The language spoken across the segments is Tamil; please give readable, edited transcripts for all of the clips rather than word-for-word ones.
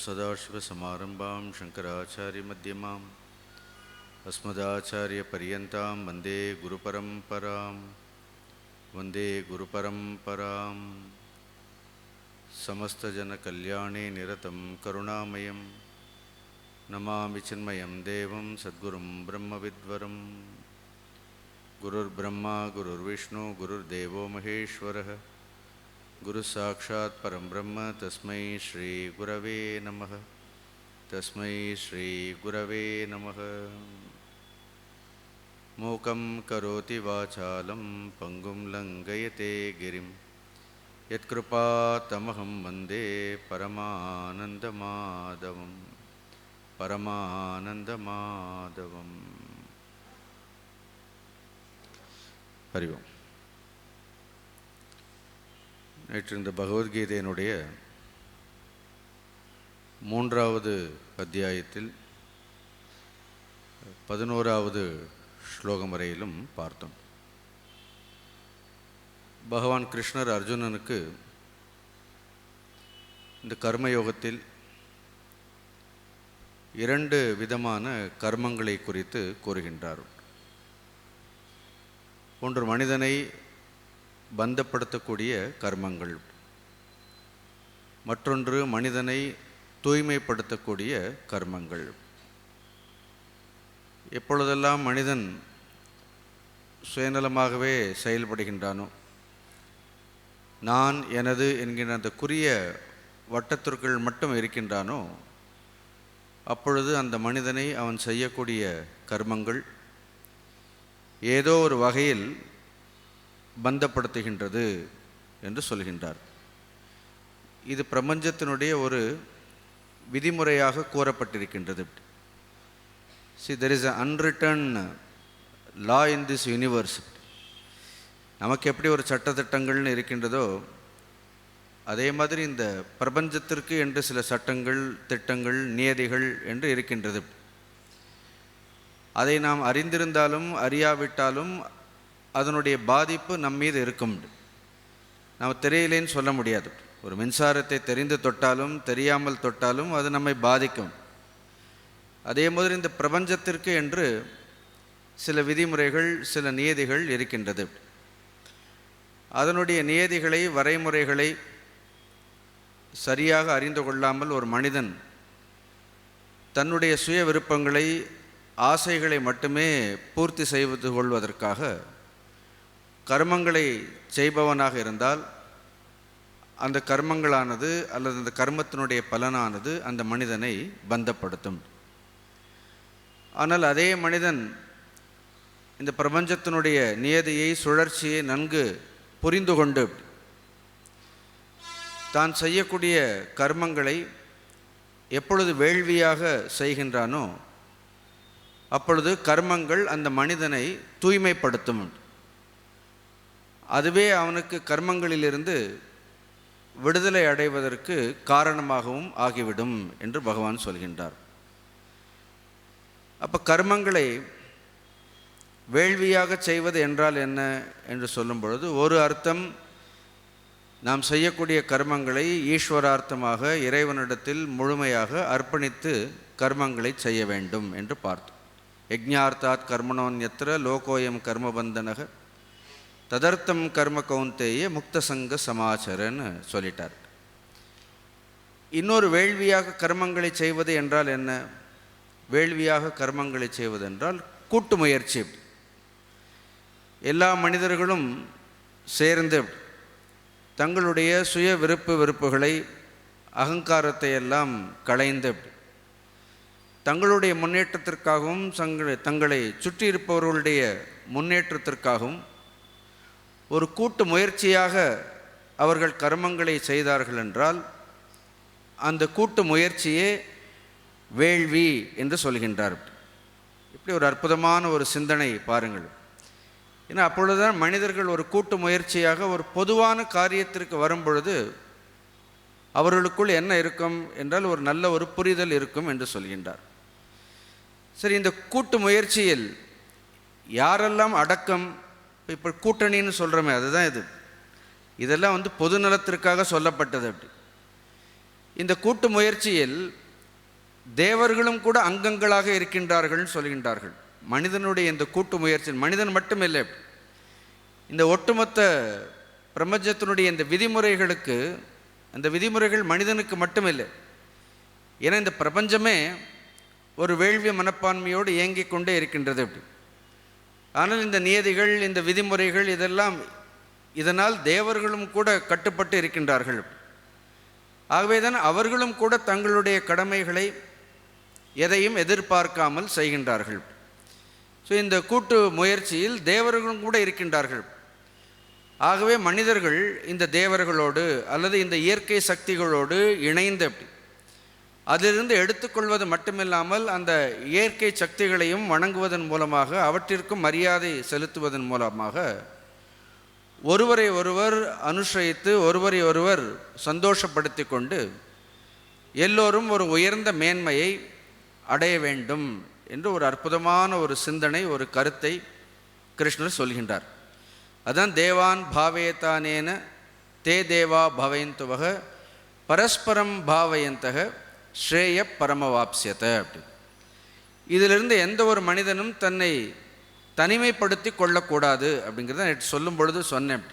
सदाशिवसमारम्भां शङ्कराचार्यमध्यमाम् अस्मदाचार्यपर्यन्तां वन्दे गुरुपरम्परां समस्तजनकल्याणे निरतं करुणामयं नमामि चिन्मयं देवं सद्गुरुं ब्रह्मविद्वरं गुरुर्ब्रह्मा गुरुर्विष्णु गुरुर्देवो महेश्वरः गुरुसाक्षात् परं ब्रह्म तस्मै श्री गुरवे नमः। तस्मै श्री गुरवे नमः। मूकं करोति वाचालं पंगुं लङ्घयते गिरिं यत्कृपातमहं वन्दे परमानन्दमाधवम्। हरि ओम्. நேற்று இந்த பகவத்கீதையினுடைய 3வது அத்தியாயத்தில் 11வது ஸ்லோகம் வரையிலும் பார்த்தோம். பகவான் கிருஷ்ணர் அர்ஜுனனுக்கு இந்த கர்மயோகத்தில் 2 விதமான கர்மங்களை குறித்து கூறுகின்றார். ஒன்று மனிதனை பந்தப்படுத்தக்கூடிய கர்மங்கள், மற்றொன்று மனிதனை தூய்மைப்படுத்தக்கூடிய கர்மங்கள். எப்பொழுதெல்லாம் மனிதன் சுயநலமாகவே செயல்படுகின்றானோ, நான் எனது என்கின்ற அந்த குறிய வட்டத்திற்குள் மட்டும் இருக்கின்றானோ, அப்பொழுது அந்த மனிதனை அவன் செய்யக்கூடிய கர்மங்கள் ஏதோ ஒரு வகையில் பந்தப்படுத்துகின்றது என்று சொல்கின்றார். இது பிரபஞ்சத்தினுடைய ஒரு விதிமுறையாக கூறப்பட்டிருக்கின்றது. See, there is an unwritten law in this universe. நமக்கு எப்படி ஒரு சட்டத்திட்டங்கள்னு இருக்கின்றதோ, அதே மாதிரி இந்த பிரபஞ்சத்திற்கு என்று சில சட்டங்கள், திட்டங்கள், நியதிகள் என்று இருக்கின்றது. அதை நாம் அறிந்திருந்தாலும் அறியாவிட்டாலும் அதனுடைய பாதிப்பு நம் மீது இருக்கும். நாம் தெரியலேன்னு சொல்ல முடியாது. ஒரு மின்சாரத்தை தெரிந்து தொட்டாலும் தெரியாமல் தொட்டாலும் அது நம்மை பாதிக்கும். அதே மாதிரி இந்த பிரபஞ்சத்திற்கு என்று சில விதிமுறைகள், சில நியதிகள் இருக்கின்றது. அதனுடைய நியதிகளை, வரைமுறைகளை சரியாக அறிந்து கொள்ளாமல் ஒரு மனிதன் தன்னுடைய சுய விருப்பங்களை, ஆசைகளை மட்டுமே பூர்த்தி செய்து கொள்வதற்காக கர்மங்களை செய்பவனாக இருந்தால், அந்த கர்மங்களானது அல்லது அந்த கர்மத்தினுடைய பலனானது அந்த மனிதனை பந்தப்படுத்தும். ஆனால் அதே மனிதன் இந்த பிரபஞ்சத்தினுடைய நியதியை, சுழற்சியை நன்கு புரிந்து கொண்டு தான் செய்யக்கூடிய கர்மங்களை எப்பொழுது வேள்வியாக செய்கின்றானோ, அப்பொழுது கர்மங்கள் அந்த மனிதனை தூய்மைப்படுத்தும். அதுவே அவனுக்கு கர்மங்களிலிருந்து விடுதலை அடைவதற்கு காரணமாகவும் ஆகிவிடும் என்று பகவான் சொல்கின்றார். அப்போ கர்மங்களை வேள்வியாக செய்வது என்றால் என்ன என்று சொல்லும் பொழுது, ஒரு அர்த்தம் நாம் செய்யக்கூடிய கர்மங்களை ஈஸ்வரார்த்தமாக இறைவனிடத்தில் முழுமையாக அர்ப்பணித்து கர்மங்களை செய்ய வேண்டும் என்று பார்த்தோம். யஜ்ஞார்த்தாத் கர்மணோன்யத்ர லோகோயம் கர்மபந்தனக ததர்த்தம் கர்ம கௌந்தேய முக்தசங்க சமாச்சரன்னு சொல்லிட்டார். இன்னொரு வேள்வியாக கர்மங்களை செய்வது என்றால் என்ன? வேள்வியாக கர்மங்களை செய்வது என்றால் கூட்டு முயற்சி. எல்லா மனிதர்களும் சேர்ந்து தங்களுடைய சுய வெறுப்புகளை, அகங்காரத்தை எல்லாம் களைந்து தங்களுடைய முன்னேற்றத்திற்காகவும் தங்களை சுற்றி இருப்பவர்களுடைய முன்னேற்றத்திற்காகவும் ஒரு கூட்டு முயற்சியாக அவர்கள் கர்மங்களை செய்தார்கள் என்றால், அந்த கூட்டு முயற்சியே வேள்வி என்று சொல்கின்றார். இப்படி ஒரு அற்புதமான ஒரு சிந்தனை பாருங்கள். ஏன்னா அப்பொழுதுதான் மனிதர்கள் ஒரு கூட்டு முயற்சியாக ஒரு பொதுவான காரியத்திற்கு வரும் பொழுது அவர்களுக்குள் என்ன இருக்கும் என்றால் ஒரு நல்ல ஒரு புரிதல் இருக்கும் என்று சொல்கின்றார். சரி, இந்த கூட்டு முயற்சியில் யாரெல்லாம் அடக்கம், இப்போ கூட்டணின்னு சொல்கிறோமே அதுதான் இதெல்லாம் பொது நலத்திற்காக சொல்லப்பட்டது. அப்படி இந்த கூட்டு முயற்சியில் தேவர்களும் கூட அங்கங்களாக இருக்கின்றார்கள் சொல்கின்றார்கள். மனிதனுடைய இந்த கூட்டு முயற்சி, மனிதன் மட்டுமில்லை, இந்த ஒட்டுமொத்த பிரபஞ்சத்தினுடைய இந்த விதிமுறைகளுக்கு, அந்த விதிமுறைகள் மனிதனுக்கு மட்டுமில்லை. ஏன்னா இந்த பிரபஞ்சமே ஒரு வேள்வி மனப்பான்மையோடு இயங்கிக் கொண்டே இருக்கின்றது. ஆனால் இந்த நியதிகள், இந்த விதிமுறைகள் இதனால் தேவர்களும் கூட கட்டுப்பட்டு இருக்கின்றார்கள். ஆகவேதான் அவர்களும் கூட தங்களுடைய கடமைகளை எதையும் எதிர்பார்க்காமல் செய்கின்றார்கள். ஸோ இந்த கூட்டு முயற்சியில் தேவர்களும் கூட இருக்கின்றார்கள். ஆகவே மனிதர்கள் இந்த தேவர்களோடு அல்லது இந்த இயற்கை சக்திகளோடு இணைந்து அதிலிருந்து எடுத்துக்கொள்வது மட்டுமில்லாமல் அந்த இயற்கை சக்திகளையும் வணங்குவதன் மூலமாக, அவற்றிற்கும் மரியாதை செலுத்துவதன் மூலமாக ஒருவரை ஒருவர் அனுசரித்து ஒருவரை ஒருவர் சந்தோஷப்படுத்தி கொண்டு எல்லோரும் ஒரு உயர்ந்த மேன்மையை அடைய வேண்டும் என்று ஒரு அற்புதமான ஒரு சிந்தனை, ஒரு கருத்தை கிருஷ்ணர் சொல்கின்றார். அதான் தேவான் பாவேதானேன தே தேவா பவயந்துவக பரஸ்பரம் பாவயந்தக ஸ்ரேய பரமவாப்சியத. அப்படி இதிலிருந்து எந்த ஒரு மனிதனும் தன்னை தனிமைப்படுத்தி கொள்ளக்கூடாது அப்படிங்கிறத நேற்று சொல்லும் பொழுது சொன்னேன்.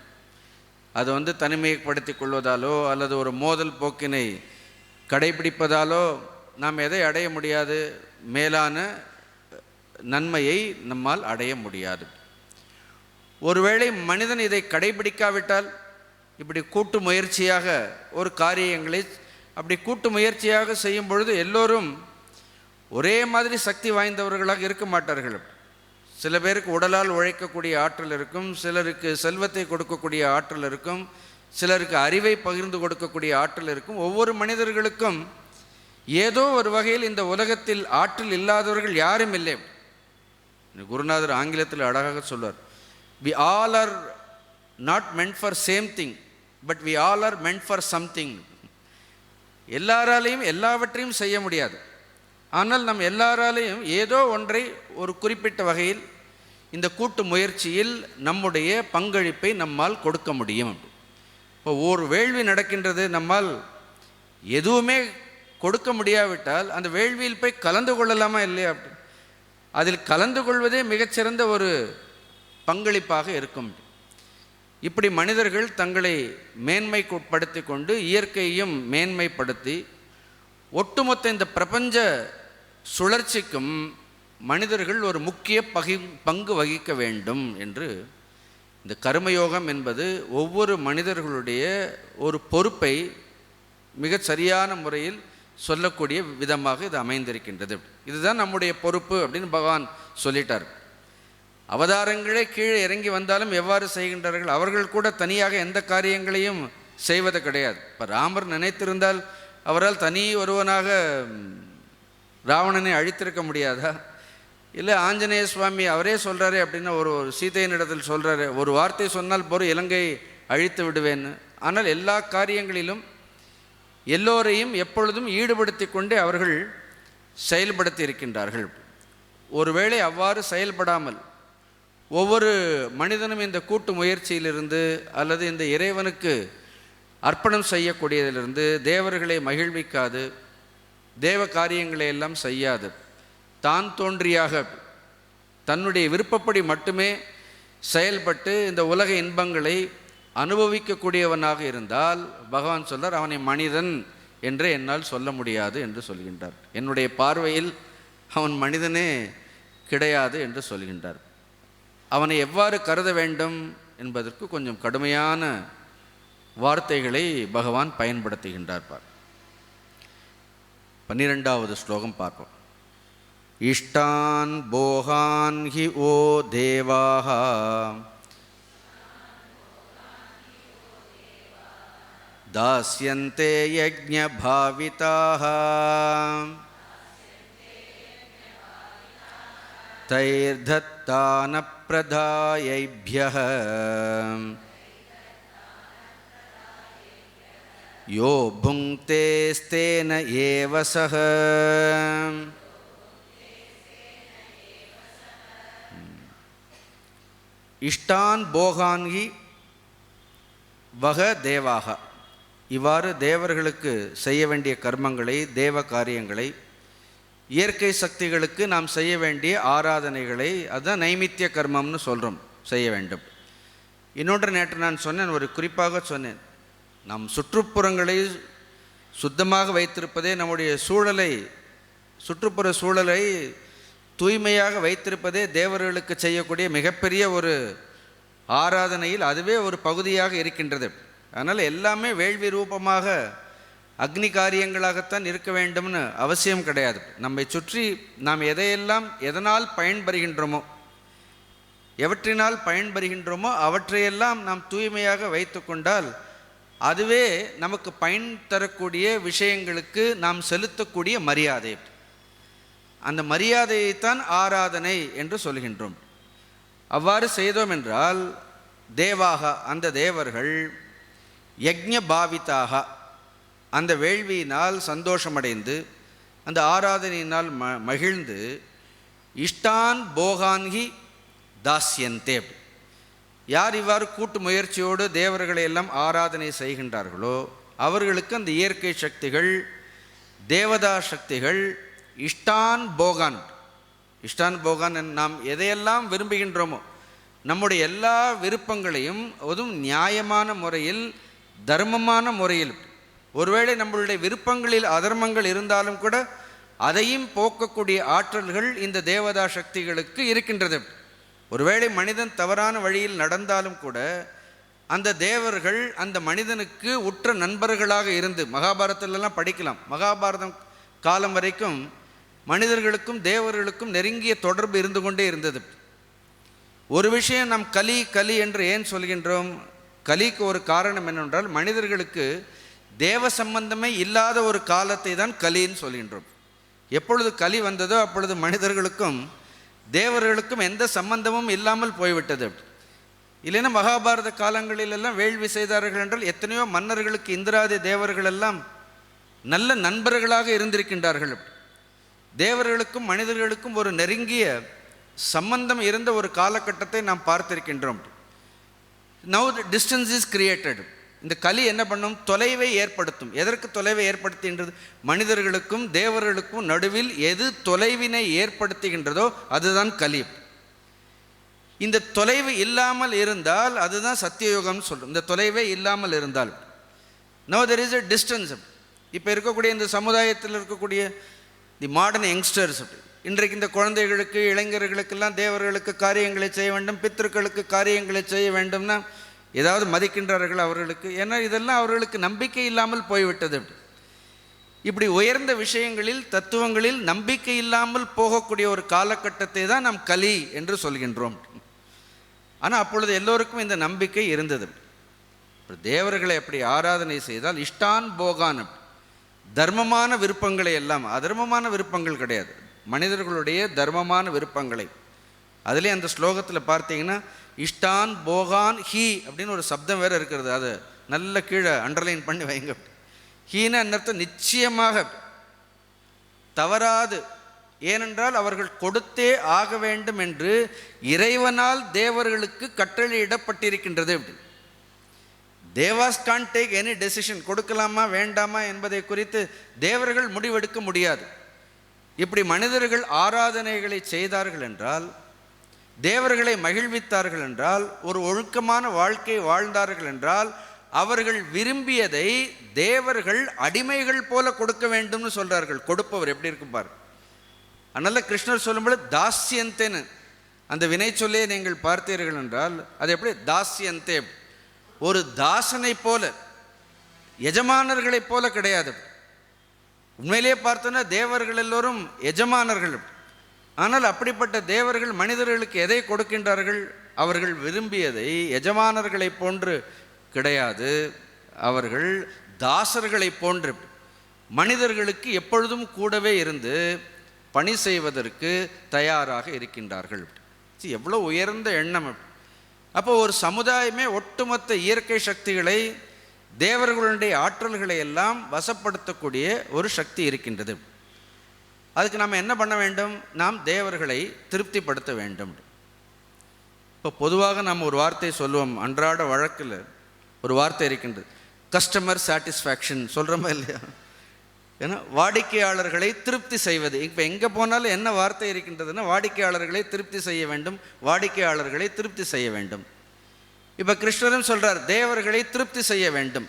அது தனிமைப்படுத்தி கொள்வதாலோ அல்லது ஒரு மோதல் போக்கினை கடைபிடிப்பதாலோ நாம் எதை அடைய முடியாது, மேலான நன்மையை நம்மால் அடைய முடியாது. ஒருவேளை மனிதன் இதை கடைபிடிக்காவிட்டால், இப்படி கூட்டு முயற்சியாக ஒரு காரியங்களை அப்படி கூட்டு முயற்சியாக செய்யும் பொழுது எல்லோரும் ஒரே மாதிரி சக்தி வாய்ந்தவர்களாக இருக்க மாட்டார்கள். சில பேருக்கு உடலால் உழைக்கக்கூடிய ஆற்றல் இருக்கும், சிலருக்கு செல்வத்தை கொடுக்கக்கூடிய ஆற்றல் இருக்கும், சிலருக்கு அறிவை பகிர்ந்து கொடுக்கக்கூடிய ஆற்றல் இருக்கும். ஒவ்வொரு மனிதர்களுக்கும் ஏதோ ஒரு வகையில் இந்த உலகத்தில் ஆற்றல் இல்லாதவர்கள் யாரும் இல்லை. குருநாதர் ஆங்கிலத்தில் அழகாக சொல்வார், we all are not meant for same thing but we all are meant for something. எல்லாராலையும் எல்லாவற்றையும் செய்ய முடியாது, ஆனால் நம் எல்லாராலையும் ஏதோ ஒன்றை ஒரு குறிப்பிட்ட வகையில் இந்த கூட்டு முயற்சியில் நம்முடைய பங்களிப்பை நம்மால் கொடுக்க முடியும். இப்போ ஒரு வேள்வி நடக்கின்றது, நம்மால் எதுவுமே கொடுக்க முடியாவிட்டால் அந்த வேள்வியில் போய் கலந்து கொள்ளலாமா இல்லையா? அதில் கலந்து கொள்வதே மிகச்சிறந்த ஒரு பங்களிப்பாக இருக்கும். இப்படி மனிதர்கள் தங்களை மேன்மைப்படுத்தி கொண்டு இயற்கையையும் மேன்மைப்படுத்தி ஒட்டுமொத்த இந்த பிரபஞ்ச சுழற்சிக்கும் மனிதர்கள் ஒரு முக்கிய பங்கு வகிக்க வேண்டும் என்று இந்த கர்மயோகம் என்பது ஒவ்வொரு மனிதர்களுடைய ஒரு பொறுப்பை மிக சரியான முறையில் சொல்லக்கூடிய விதமாக இது அமைந்திருக்கின்றது. இதுதான் நம்முடைய பொறுப்பு அப்படின்னு பகவான் சொல்லிட்டார். அவதாரங்களே கீழே இறங்கி வந்தாலும் எவ்வாறு செய்கின்றார்கள்? அவர்கள் கூட தனியாக எந்த காரியங்களையும் செய்வது கிடையாது. இப்போ ராமர் நினைத்திருந்தால் அவரால் தனி ஒருவனாக ராவணனை அழித்திருக்க முடியாதா? இல்லை ஆஞ்சநேய சுவாமி அவரே சொல்கிறாரு அப்படின்னா, ஒரு சீதையின் இடத்தில் சொல்கிறாரு, ஒரு வார்த்தை சொன்னால் போற இலங்கை அழித்து விடுவேன்னு. ஆனால் எல்லா காரியங்களிலும் எல்லோரையும் எப்பொழுதும் ஈடுபடுத்தி கொண்டே அவர்கள் செயல்படுத்தி இருக்கின்றார்கள். ஒருவேளை அவ்வாறு செயல்படாமல் ஒவ்வொரு மனிதனும் இந்த கூட்டு முயற்சியிலிருந்து அல்லது இந்த இறைவனுக்கு அர்ப்பணம் செய்யக்கூடியதிலிருந்து தேவர்களை மகிழ்விக்காது, தேவ காரியங்களை எல்லாம் செய்யாது, தான் தோன்றியாக தன்னுடைய விருப்பப்படி மட்டுமே செயல்பட்டு இந்த உலக இன்பங்களை அனுபவிக்கக்கூடியவனாக இருந்தால் பகவான் சொல்றார், அவனை மனிதன் என்று என்னால் சொல்ல முடியாது என்று சொல்கின்றார். என்னுடைய பார்வையில் அவன் மனிதனே கிடையாது என்று சொல்கின்றார். அவனை எவ்வாறு கருத வேண்டும் என்பதற்கு கொஞ்சம் கடுமையான வார்த்தைகளை பகவான் பயன்படுத்துகின்றார். 12வது ஸ்லோகம் பார்ப்போம். இஷ்டான் போகான் ஹி ஓ தேவாஹ தாஸ்யந்தே யஜ்ஞ பாவிதாஹ தைர்தத்தான பிரதாயைப்யஹ யோ புங்க்தேஸ்தேன ஏவ சஹ. இஷ்டான் போகான்கி வக தேவாக. இவ்வாறு தேவர்களுக்கு செய்ய வேண்டிய கர்மங்களை, தேவ காரியங்களை, இயற்கை சக்திகளுக்கு நாம் செய்ய வேண்டிய ஆராதனைகளை, அதுதான் நைமித்திய கர்மம்னு சொல்கிறோம், செய்ய வேண்டும். இன்னொன்று நேற்று நான் சொன்னேன், ஒரு குறிப்பாக சொன்னேன், நம் சுற்றுப்புறங்களை சுத்தமாக வைத்திருப்பதே, நம்முடைய சுற்றுப்புற சூழலை தூய்மையாக வைத்திருப்பதே தேவர்களுக்கு செய்யக்கூடிய மிகப்பெரிய ஒரு ஆராதனையில் அதுவே ஒரு பகுதியாக இருக்கின்றது. அதனால் எல்லாமே வேள்வி ரூபமாக அக்னி காரியங்களாகத்தான் இருக்க வேண்டும்னு அவசியம் கிடையாது. நம்மை சுற்றி நாம் எதனால் பயன்பெறுகின்றோமோ, எவற்றினால் பயன்பெறுகின்றோமோ அவற்றையெல்லாம் நாம் தூய்மையாக வைத்து கொண்டால் அதுவே நமக்கு பயன் தரக்கூடிய விஷயங்களுக்கு நாம் செலுத்தக்கூடிய மரியாதை. அந்த மரியாதையைத்தான் ஆராதனை என்று சொல்கின்றோம். அவ்வாறு செய்தோம் என்றால் தேவாக, அந்த தேவர்கள், யக்ஞ பாவிதாக, அந்த வேள்வியினால் சந்தோஷமடைந்து அந்த ஆராதனையினால் மகிழ்ந்து இஷ்டான் போகான்கி தாஸ்யந்தே. யார் இவ்வாறு கூட்டு முயற்சியோடு தேவர்களை எல்லாம் ஆராதனை செய்கின்றார்களோ அவர்களுக்கு அந்த இயற்கை சக்திகள், தேவதா சக்திகள் இஷ்டான் போகான் நாம் எதையெல்லாம் விரும்புகின்றோமோ, நம்முடைய எல்லா விருப்பங்களையும் அதுவும் நியாயமான முறையில், தர்மமான முறையில், ஒருவேளை நம்மளுடைய விருப்பங்களில் அதர்மங்கள் இருந்தாலும் கூட அதையும் போக்கக்கூடிய ஆற்றல்கள் இந்த தேவதா சக்திகளுக்கு இருக்கின்றது. ஒருவேளை மனிதன் தவறான வழியில் நடந்தாலும் கூட அந்த தேவர்கள் அந்த மனிதனுக்கு உற்ற நண்பர்களாக இருந்து, மகாபாரதத்திலெல்லாம் படிக்கலாம், மகாபாரதம் காலம் வரைக்கும் மனிதர்களுக்கும் தேவர்களுக்கும் நெருங்கிய தொடர்பு இருந்து கொண்டே இருந்தது. ஒரு விஷயம் நாம் கலி என்று ஏன் சொல்கின்றோம்? கலிக்கு ஒரு காரணம் என்னவென்றால், மனிதர்களுக்கு தேவ சம்பந்தமே இல்லாத ஒரு காலத்தை தான் கலின்னு சொல்கின்றோம். எப்பொழுது கலி வந்ததோ அப்பொழுது மனிதர்களுக்கும் தேவர்களுக்கும் எந்த சம்பந்தமும் இல்லாமல் போய்விட்டது. இல்லைன்னா மகாபாரத காலங்களிலெல்லாம் வேள்வி செய்தார்கள் என்றால் எத்தனையோ மன்னர்களுக்கு இந்திராதி தேவர்கள் எல்லாம் நல்ல நண்பர்களாக இருந்திருக்கின்றார்கள். தேவர்களுக்கும் மனிதர்களுக்கும் ஒரு நெருங்கிய சம்பந்தம் இருந்த ஒரு காலகட்டத்தை நாம் பார்த்திருக்கின்றோம். Now the distance is created. இந்த கலி என்ன பண்ணும்? தொலைவை ஏற்படுத்தும். எதற்கு தொலைவை ஏற்படுத்துகின்றது? மனிதர்களுக்கும் தேவர்களுக்கும் நடுவில் எது தொலைவினை ஏற்படுத்துகின்றதோ அதுதான் கலி. இந்த தொலைவு இல்லாமல் இருந்தால் அதுதான் சத்தியயுகம் சொல்லும். இந்த தொலைவே இல்லாமல் இருந்தால், no there is a distance. இப்போ இருக்கக்கூடிய இந்த சமுதாயத்தில் இருக்கக்கூடிய தி மாடர்ன் யங்ஸ்டர்ஸ், இன்றைக்கு இந்த குழந்தைகளுக்கு, இளைஞர்களுக்கெல்லாம் தேவர்களுக்கு காரியங்களை செய்ய வேண்டும், பித்திருக்களுக்கு காரியங்களை செய்ய வேண்டும்னா ஏதாவது மதிக்கின்றார்கள் அவர்களுக்கு. ஏன்னா இதெல்லாம் அவர்களுக்கு நம்பிக்கை இல்லாமல் போய்விட்டது. இப்படி உயர்ந்த விஷயங்களில், தத்துவங்களில் நம்பிக்கை இல்லாமல் போகக்கூடிய ஒரு காலகட்டத்தை தான் நாம் கலி என்று சொல்கின்றோம். ஆனால் அப்பொழுது எல்லோருக்கும் இந்த நம்பிக்கை இருந்தது. தேவர்களை அப்படி ஆராதனை செய்தால் இஷ்டான் போகான், தர்மமான விருப்பங்களை எல்லாம், அதர்மமான விருப்பங்கள் கிடையாது, மனிதர்களுடைய தர்மமான விருப்பங்களை. அதுலேயே அந்த ஸ்லோகத்தில் பார்த்தீங்கன்னா இஷ்டான் போகான் ஹீ அப்படின்னு ஒரு சப்தம் வேறு இருக்கிறது. அது நல்ல கீழே அண்டர்லைன் பண்ணி வைங்க. ஹீனா அர்த்தம் நிச்சயமாக தவறாது. ஏனென்றால் அவர்கள் கொடுத்தே ஆக வேண்டும் என்று இறைவனால் தேவர்களுக்கு கட்டளையிடப்பட்டிருக்கின்றது. Devas can't take any decision, கொடுக்கலாமா வேண்டாமா என்பதை குறித்து தேவர்கள் முடிவெடுக்க முடியாது. இப்படி மனிதர்கள் ஆராதனைகளை செய்தார்கள் என்றால், தேவர்களை மகிழ்வித்தார்கள் என்றால், ஒரு ஒழுக்கமான வாழ்க்கை வாழ்ந்தார்கள் என்றால், அவர்கள் விரும்பியதை தேவர்கள் அடிமைகள் போல கொடுக்க வேண்டும்னு சொல்கிறார்கள். கொடுப்பவர் எப்படி இருக்கும் பாரு. அதனால் கிருஷ்ணர் சொல்லும்போது தாஸ்யந்தேன்னு அந்த வினை சொல்லே நீங்கள் பார்த்தீர்கள் என்றால் அது எப்படி? தாஸ்யந்தே, ஒரு தாசனை போல, எஜமானர்களைப் போல கிடையாது. உண்மையிலேயே பார்த்தோன்னா தேவர்கள் எல்லோரும் எஜமானர்கள். ஆனால் அப்படிப்பட்ட தேவர்கள் மனிதர்களுக்கு எதை கொடுக்கின்றார்கள்? அவர்கள் விரும்பியதை. எஜமானர்களை போன்று கிடையாது, அவர்கள் தாசர்களை போன்று மனிதர்களுக்கு எப்பொழுதும் கூடவே இருந்து பணி செய்வதற்கு தயாராக இருக்கின்றார்கள். எவ்வளோ உயர்ந்த எண்ணம்! அப்போ ஒரு சமுதாயமே ஒட்டுமொத்த இயற்கை சக்திகளை, தேவர்களுடைய ஆற்றல்களை எல்லாம் வசப்படுத்தக்கூடிய ஒரு சக்தி இருக்கின்றது. அதுக்கு நாம் என்ன பண்ண வேண்டும்? நாம் தேவர்களை திருப்திப்படுத்த வேண்டும். இப்போ பொதுவாக நாம் ஒரு வார்த்தை சொல்லுவோம், அன்றாட வழக்கில் ஒரு வார்த்தை இருக்கின்றது, கஸ்டமர் சாட்டிஸ்ஃபேக்ஷன் சொல்கிறோமா இல்லையா? ஏன்னா வாடிக்கையாளர்களை திருப்தி செய்வது. இப்போ எங்கே போனாலும் என்ன வார்த்தை இருக்கின்றதுன்னா வாடிக்கையாளர்களை திருப்தி செய்ய வேண்டும், வாடிக்கையாளர்களை திருப்தி செய்ய வேண்டும். இப்போ கிருஷ்ணரும் சொல்கிறார் தேவர்களை திருப்தி செய்ய வேண்டும்.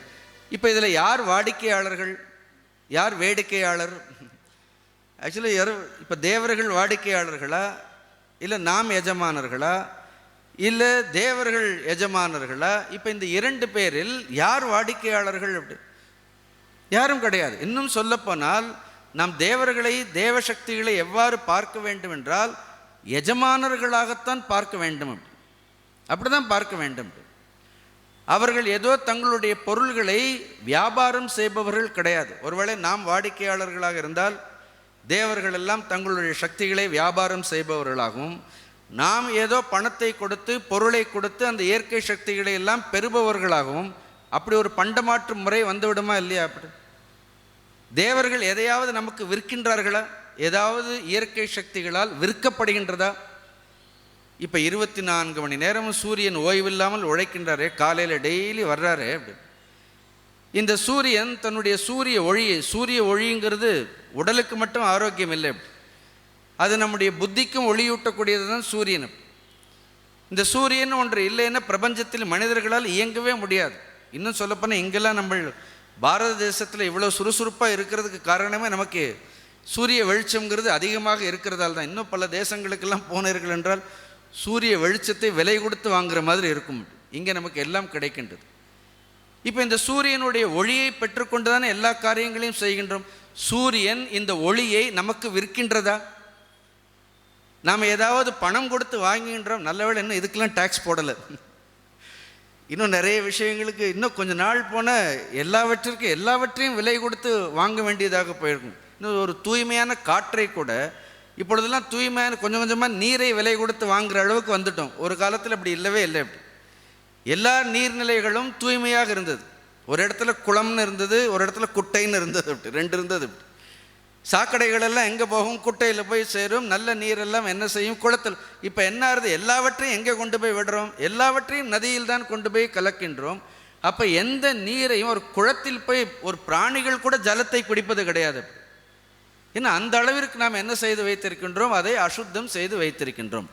இப்போ இதில் யார் வாடிக்கையாளர்கள், யார் வேடிக்கையாளர்? ஆக்சுவலி இப்போ தேவர்கள் வாடிக்கையாளர்களா, இல்லை நாம் எஜமானர்களா, இல்லை தேவர்கள் எஜமானர்களா? இப்போ இந்த இரண்டு பேரில் யார் வாடிக்கையாளர்கள்? அப்படி யாரும் கிடையாது. இன்னும் சொல்லப்போனால் நாம் தேவர்களை, தேவசக்திகளை எவ்வாறு பார்க்க வேண்டும் என்றால் எஜமானர்களாகத்தான் பார்க்க வேண்டும். அப்படி தான் பார்க்க வேண்டும். அவர்கள் ஏதோ தங்களுடைய பொருள்களை வியாபாரம் செய்பவர்கள் கிடையாது. ஒருவேளை நாம் வாடிக்கையாளர்களாக இருந்தால் தேவர்கள் எல்லாம் தங்களுடைய சக்திகளை வியாபாரம் செய்பவர்களாகவும், நாம் ஏதோ பணத்தை கொடுத்து பொருளை கொடுத்து அந்த இயற்கை சக்திகளை எல்லாம் பெறுபவர்களாகவும், அப்படி ஒரு பண்டமாற்று முறை வந்துவிடுமா இல்லையா? அப்படி தேவர்கள் எதையாவது நமக்கு விற்கின்றார்களா? ஏதாவது இயற்கை சக்திகளால் விற்கப்படுகின்றதா? இப்போ 24 மணி நேரமும் சூரியன் ஓய்வில்லாமல் உழைக்கின்றாரே, காலையில் டெய்லி வர்றாரே. அப்படி இந்த சூரியன் தன்னுடைய சூரிய ஒளிங்கிறது உடலுக்கு மட்டும் ஆரோக்கியம் இல்லை, அது நம்முடைய புத்திக்கும் ஒளியூட்டக்கூடியது தான் சூரியன். இந்த சூரியன் ஒன்று இல்லைன்னா பிரபஞ்சத்தில் மனிதர்களால் இயங்கவே முடியாது. இன்னும் சொல்லப்போனால் இங்கெல்லாம் நம்ம பாரத தேசத்தில் இவ்வளோ சுறுசுறுப்பாக இருக்கிறதுக்கு காரணமே நமக்கு சூரிய வெளிச்சம்ங்கிறது அதிகமாக இருக்கிறதால் தான். இன்னும் பல தேசங்களுக்கெல்லாம் போனீர்கள் என்றால் சூரிய வெளிச்சத்தை விலை கொடுத்து வாங்குகிற மாதிரி இருக்கும். இங்கே நமக்கு எல்லாம் கிடைக்கின்றது. இப்போ இந்த சூரியனுடைய ஒளியை பெற்றுக்கொண்டு தானே எல்லா காரியங்களையும் செய்கின்றோம். சூரியன் இந்த ஒளியை நமக்கு விற்கின்றதா? நாம் ஏதாவது பணம் கொடுத்து வாங்குகின்றோம். நல்லவேளை இன்னும் இதுக்கெல்லாம் டேக்ஸ் போடலை. இன்னும் நிறைய விஷயங்களுக்கு இன்னும் கொஞ்சம் நாள் போன எல்லாவற்றையும் விலை கொடுத்து வாங்க வேண்டியதாக போயிருக்கும். இன்னும் ஒரு தூய்மையான காற்றை கூட இப்பொழுதெல்லாம் தூய்மையான கொஞ்சம் கொஞ்சமாக நீரை விலை கொடுத்து வாங்குகிற அளவுக்கு வந்துட்டோம். ஒரு காலத்தில் அப்படி இல்லவே இல்லை. அப்படி எல்லா நீர்நிலைகளும் தூய்மையாக இருந்தது. ஒரு இடத்துல குளம்னு இருந்தது, ஒரு இடத்துல குட்டைன்னு இருந்தது. அப்படி ரெண்டு இருந்தது. அப்படி சாக்கடைகள் எல்லாம் எங்கே போகும்? குட்டையில் போய் சேரும். நல்ல நீரெல்லாம் என்ன செய்யும்? குளத்தில். இப்போ என்ன ஆகுது? எல்லாவற்றையும் எங்கே கொண்டு போய் விடுறோம்? எல்லாவற்றையும் நதியில் தான் கொண்டு போய் கலக்கின்றோம். அப்போ எந்த நீரையும் ஒரு குளத்தில் போய் ஒரு பிராணிகள் கூட ஜலத்தை குடிப்பது கிடையாது. ஏன்னா அந்த அளவிற்கு நாம் என்ன செய்து வைத்திருக்கின்றோம்? அதை அசுத்தம் செய்து வைத்திருக்கின்றோம்.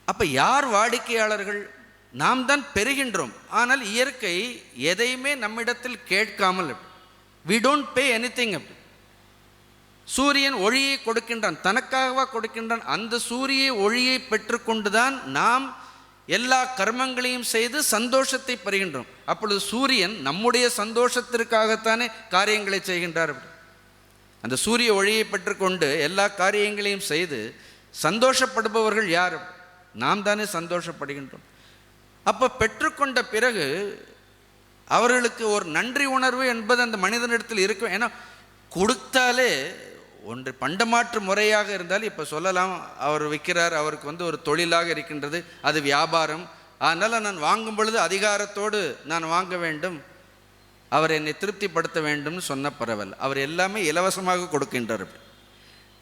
அப்போ யார் வாடிக்கையாளர்கள்? நாம் தான் பெறுகின்றோம். ஆனால் இயற்கை எதையுமே நம்மிடத்தில் கேட்காமல், we don't pay anything. சூரியன் ஒளியை கொடுக்கின்றான், தனக்காகவா கொடுக்கின்றான்? அந்த சூரிய ஒளியை பெற்றுக்கொண்டுதான் நாம் எல்லா கர்மங்களையும் செய்து சந்தோஷத்தை பெறுகின்றோம். அப்பொழுது சூரியன் நம்முடைய சந்தோஷத்திற்காகத்தானே காரியங்களை செய்கின்றார். அந்த சூரிய ஒளியை பெற்றுக்கொண்டு எல்லா காரியங்களையும் செய்து சந்தோஷப்படுபவர்கள் யார்? நாம் தானே சந்தோஷப்படுகின்றோம். அப்போ பெற்றுக்கொண்ட பிறகு அவர்களுக்கு ஒரு நன்றி உணர்வு என்பது அந்த மனிதனிடத்தில் இருக்கும். ஏன்னா கொடுத்தாலே ஒன்று பண்டமாற்று முறையாக இருந்தால் இப்போ சொல்லலாம், அவர் விற்கிறார், அவருக்கு ஒரு தொழிலாக இருக்கின்றது, அது வியாபாரம், அதனால் நான் வாங்கும் பொழுது அதிகாரத்தோடு நான் வாங்க வேண்டும், அவர் என்னை திருப்திப்படுத்த வேண்டும்னு சொன்ன பரவாயில்ல. அவர் எல்லாமே இலவசமாக கொடுக்கின்றார்.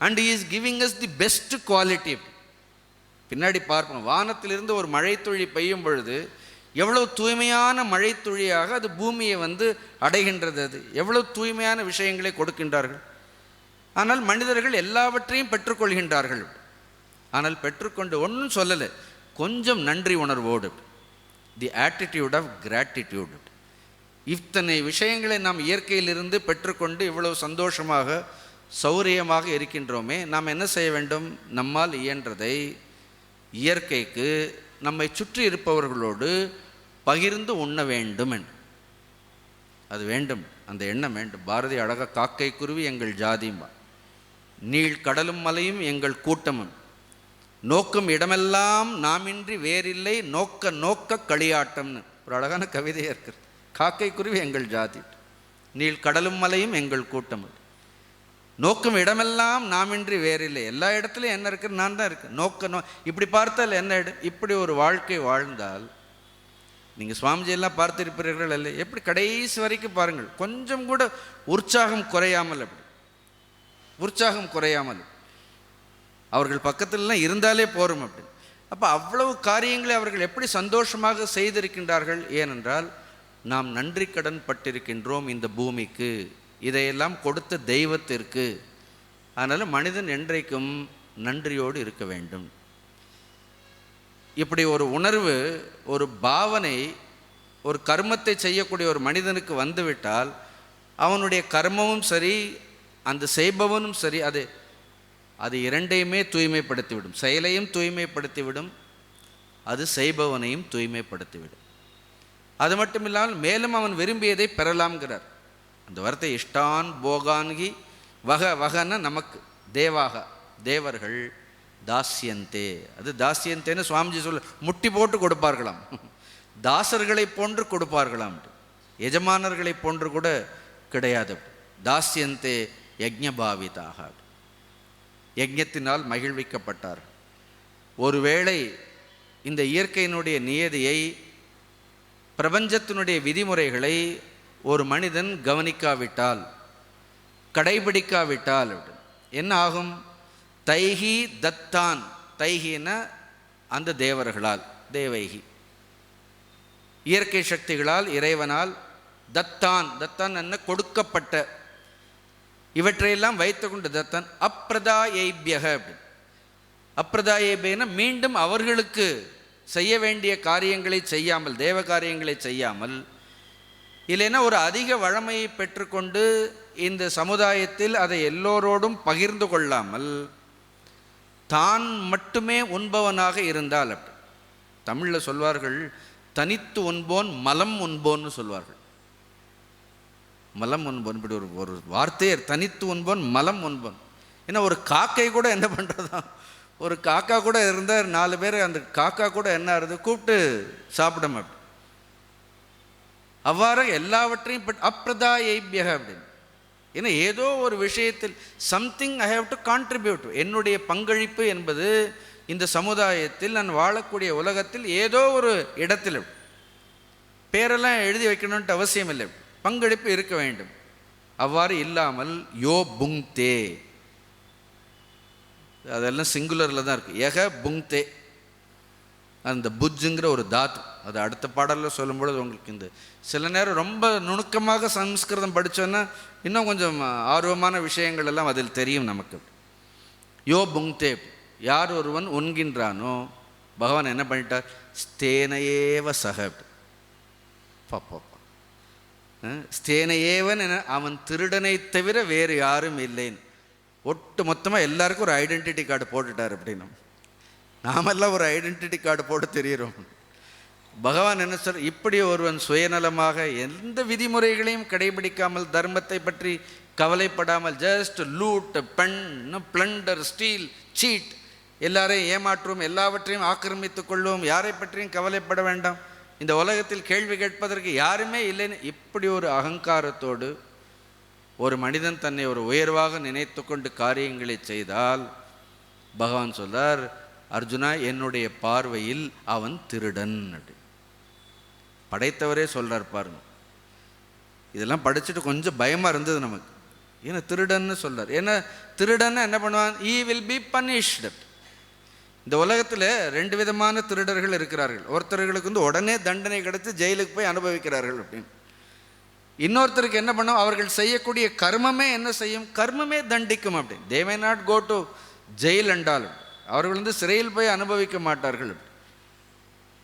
And he is giving us the best quality. பின்னாடி பார்ப்போம், வானத்திலிருந்து ஒரு மழைத்துளி பெய்யும் பொழுது எவ்வளோ தூய்மையான மழைத்துளியாக அது பூமியை அடைகின்றது. அது எவ்வளோ தூய்மையான விஷயங்களை கொடுக்கின்றார்கள். ஆனால் மனிதர்கள் எல்லாவற்றையும் பெற்றுக்கொள்கின்றார்கள். ஆனால் பெற்றுக்கொண்டு ஒன்றும் சொல்லலை, கொஞ்சம் நன்றி உணர்வோடு, தி ஆட்டிடியூட் ஆஃப் கிராட்டிடியூட். இத்தனை விஷயங்களை நாம் இயற்கையிலிருந்து பெற்றுக்கொண்டு இவ்வளவு சந்தோஷமாக சௌரியமாக இருக்கின்றோமே, நாம் என்ன செய்ய வேண்டும்? நம்மால் இயன்றதை இயற்கைக்கு, நம்மை சுற்றி இருப்பவர்களோடு பகிர்ந்து உண்ண வேண்டும் என்று அது வேண்டும். அந்த எண்ணம் வேண்டும். பாரதி அழகாக காக்கை குருவி எங்கள் ஜாதியும்பா, நீள் கடலும் மலையும் எங்கள் கூட்டமும், நோக்கும் இடமெல்லாம் நாமின்றி வேறில்லை, நோக்க நோக்க களியாட்டம்னு ஒரு அழகான கவிதையாக இருக்கிறது. காக்கை குருவி எங்கள் ஜாதி, நீள் கடலும் மலையும் எங்கள் கூட்டமும், நோக்கும் இடமெல்லாம் நாமின்றி வேறில்லை. எல்லா இடத்துலையும் என்ன இருக்குது? நான் தான் இருக்கேன். இப்படி பார்த்தால் என்ன இடம்? இப்படி ஒரு வாழ்க்கை வாழ்ந்தால், நீங்கள் சுவாமிஜியெல்லாம் பார்த்திருப்பீர்கள் இல்லை? எப்படி கடைசி வரைக்கும் பாருங்கள், கொஞ்சம் கூட உற்சாகம் குறையாமல், அப்படி உற்சாகம் குறையாமல் அவர்கள் பக்கத்துலலாம் இருந்தாலே போரும் அப்படி. அப்போ அவ்வளவு காரியங்களை அவர்கள் எப்படி சந்தோஷமாக செய்திருக்கின்றார்கள்? ஏனென்றால் நாம் நன்றி கடன் பட்டிருக்கின்றோம் இந்த பூமிக்கு, இதையெல்லாம் கொடுத்த தெய்வத்திற்கு. அதனால் மனிதன் என்றைக்கும் நன்றியோடு இருக்க வேண்டும். இப்படி ஒரு உணர்வு, ஒரு பாவனை ஒரு கர்மத்தை செய்யக்கூடிய ஒரு மனிதனுக்கு வந்துவிட்டால் அவனுடைய கர்மமும் சரி, அந்த செய்பவனும் சரி, அது இரண்டையுமே தூய்மைப்படுத்திவிடும். செயலையும் தூய்மைப்படுத்திவிடும், அது செய்பவனையும் தூய்மைப்படுத்திவிடும். அது மட்டும் இல்லாமல் மேலும் அவன் விரும்பியதை பெறலாம்ங்கிறார். அந்த வார்த்தை இஷ்டான் போகான்கி வகன்னா நமக்கு தேவாக, தேவர்கள் தாஸ்யந்தே. அது தாஸ்யந்தேன்னு சுவாமிஜி சொல்ல, முட்டி போட்டு கொடுப்பார்களாம், தாசர்களை போன்று கொடுப்பார்களாம், எஜமானர்களை போன்று கூட கிடையாது. தாஸ்யந்தே யஜ்ஞபாவிதாக, யஜ்ஞத்தினால் மகிழ்விக்கப்பட்டார். ஒருவேளை இந்த இயற்கையினுடைய நியதியை, பிரபஞ்சத்தினுடைய விதிமுறைகளை ஒரு மனிதன் கவனிக்காவிட்டால், கடைபிடிக்காவிட்டால் என்ன ஆகும்? தைஹி தத்தான், தைஹின அந்த தேவர்களால், தேவைகி இயற்கை சக்திகளால், இறைவனால், தத்தான், தத்தான் என்ன கொடுக்கப்பட்ட, இவற்றையெல்லாம் வைத்துக்கொண்டு தத்தான் அப்பிரதாயைபியக. அப்பிரதாயேபியன மீண்டும் அவர்களுக்கு செய்ய வேண்டிய காரியங்களை செய்யாமல், தேவ காரியங்களை செய்யாமல், இல்லைன்னா ஒரு அதிக வழமையை பெற்றுக்கொண்டு இந்த சமுதாயத்தில் அதை எல்லோரோடும் பகிர்ந்து கொள்ளாமல் தான் மட்டுமே உண்பவனாக இருந்தால், அப்படி தமிழில் சொல்வார்கள், தனித்து உண்போன் மலம் உண்போன்னு சொல்வார்கள். மலம் உண்போன், இப்படி ஒரு வார்த்தையே, தனித்து உண்போன் மலம் உண்போன். ஏன்னா ஒரு காக்கை கூட என்ன பண்ணுறதா, ஒரு காக்கா கூட இருந்தால் 4 பேர் அந்த காக்கா கூட என்ன ஆகுது, கூப்பிட்டு சாப்பிட மாட்டோம். அவ்வாறு எல்லாவற்றையும் அப்பிரதாயைபியக அப்படின்னு. ஏன்னா ஏதோ ஒரு விஷயத்தில் something I have to contribute, என்னுடைய பங்களிப்பு என்பது இந்த சமுதாயத்தில், நான் வாழக்கூடிய உலகத்தில் ஏதோ ஒரு இடத்தில், பேரெல்லாம் எழுதி வைக்கணுன்ட்டு அவசியம் இல்லை, பங்களிப்பு இருக்க வேண்டும். அவ்வாறு இல்லாமல் யோ புங்தே, அதெல்லாம் சிங்குலரில் தான் இருக்குது, எக புங்தே, அந்த புஜ்ஜுங்கிற ஒரு தாத்து, அது அடுத்த பாடலில் சொல்லும்பொழுது உங்களுக்கு இந்த சில நேரம் ரொம்ப நுணுக்கமாக சம்ஸ்கிருதம் படித்தோன்னா இன்னும் கொஞ்சம் ஆர்வமான விஷயங்கள் எல்லாம் அதில் தெரியும் நமக்கு. யோ புங்தே, யார் ஒருவன் உண்கின்றானோ, பகவான் என்ன பண்ணிட்டார், ஸ்தேனையேவ சக, பாப்பா ஸ்தேனையேவன் என, அவன் திருடனை தவிர வேறு யாரும் இல்லைன்னு ஒட்டு மொத்தமாக எல்லாருக்கும் ஒரு ஐடென்டிட்டி கார்டு போட்டுட்டார். அப்படின்னு நாமெல்லாம் ஒரு ஐடென்டிட்டி கார்டு போட்டு தெரிகிறோம். பகவான் என்ன சொல், இப்படி ஒருவன் சுயநலமாக எந்த விதிமுறைகளையும் கடைபிடிக்காமல், தர்மத்தை பற்றி கவலைப்படாமல், just loot, plunder, steal, cheat, எல்லாரையும் ஏமாற்றுவோம், எல்லாவற்றையும் ஆக்கிரமித்து கொள்வோம், யாரை பற்றியும் கவலைப்பட வேண்டாம், இந்த உலகத்தில் கேள்வி கேட்பதற்கு யாருமே இல்லைன்னு இப்படி ஒரு அகங்காரத்தோடு ஒரு மனிதன் தன்னை ஒரு உயர்வாக நினைத்து கொண்டு காரியங்களை செய்தால், பகவான் சொல்றார், அர்ஜுனா என்னுடைய பார்வையில் அவன் திருடன். படைத்தவரே சொல்றார் பாருங்க. இதெல்லாம் படிச்சுட்டு கொஞ்சம் பயமா இருந்தது நமக்கு. ஏன்னா திருடன்னு சொல்றார். ஏன்னா திருடன் என்ன பண்ணுவான், ஈ வில் பி பனிஷ்டு. இந்த உலகத்தில் 2 விதமான திருடர்கள் இருக்கிறார்கள். ஒருத்தர்களுக்கு உடனே தண்டனை கிடைத்து ஜெயிலுக்கு போய் அனுபவிக்கிறார்கள் அப்படின்னு. இன்னொருத்தருக்கு என்ன பண்ணும், அவர்கள் செய்யக்கூடிய கர்மமே என்ன செய்யும், கர்மமே தண்டிக்கும் அப்படின்னு. They may not go to jail என்றாலும், அவர்கள் சிறையில் போய் அனுபவிக்க மாட்டார்கள்.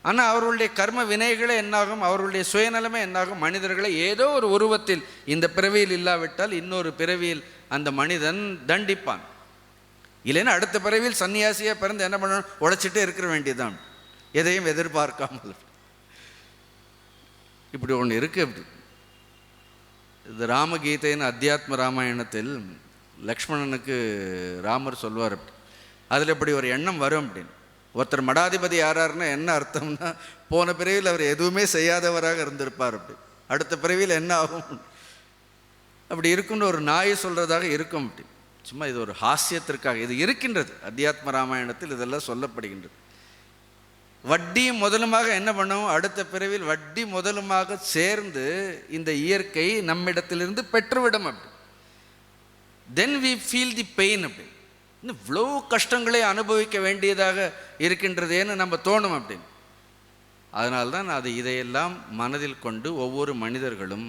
ஆனால் அவர்களுடைய கர்ம வினைகளே என்னாகும், அவர்களுடைய சுயநலமே என்னாகும், மனிதர்களை ஏதோ ஒரு உருவத்தில் இந்த பிறவியில் இல்லாவிட்டால் இன்னொரு பிறவியில் அந்த மனிதன் தண்டிப்பான். இல்லைன்னா அடுத்த பிறவியில் சன்னியாசியாக பிறந்து என்ன பண்ணணும், உழைச்சிட்டே இருக்க வேண்டியதுதான், எதையும் எதிர்பார்க்காமல். இப்படி ஒன்று இருக்கு. அப்படி இது ராமகீதைன்னு அத்தியாத்ம ராமாயணத்தில் லக்ஷ்மணனுக்கு ராமர் சொல்வார். அப்படி அதில் இப்படி ஒரு எண்ணம் வரும் அப்படின்னு. ஒருத்தர் மடாதிபதி யாராருன்னா என்ன அர்த்தம்னா, போன பிறவியில் அவர் எதுவுமே செய்யாதவராக இருந்திருப்பார். அப்படி அடுத்த பிறவியில் என்ன ஆகும், அப்படி இருக்குன்னு ஒரு நாய் சொல்கிறதாக இருக்கும். அப்படி சும்மா இது ஒரு ஹாஸ்யத்திற்காக இது இருக்கின்றது. அத்தியாத்ம ராமாயணத்தில் இதெல்லாம் சொல்லப்படுகின்றது. வட்டி முதலுமாக என்ன பண்ணும், அடுத்த பிறவியில் வட்டி முதலுமாக சேர்ந்து இந்த இயற்கை நம்மிடத்திலிருந்து பெற்றுவிடும். அப்படி then we feel the pain. அப்படி இன்னும் இவ்வளோ கஷ்டங்களை அனுபவிக்க வேண்டியதாக இருக்கின்றதேன்னு நம்ம தோணும். அப்படின்னு அதனால்தான் இதையெல்லாம் மனதில் கொண்டு ஒவ்வொரு மனிதர்களும்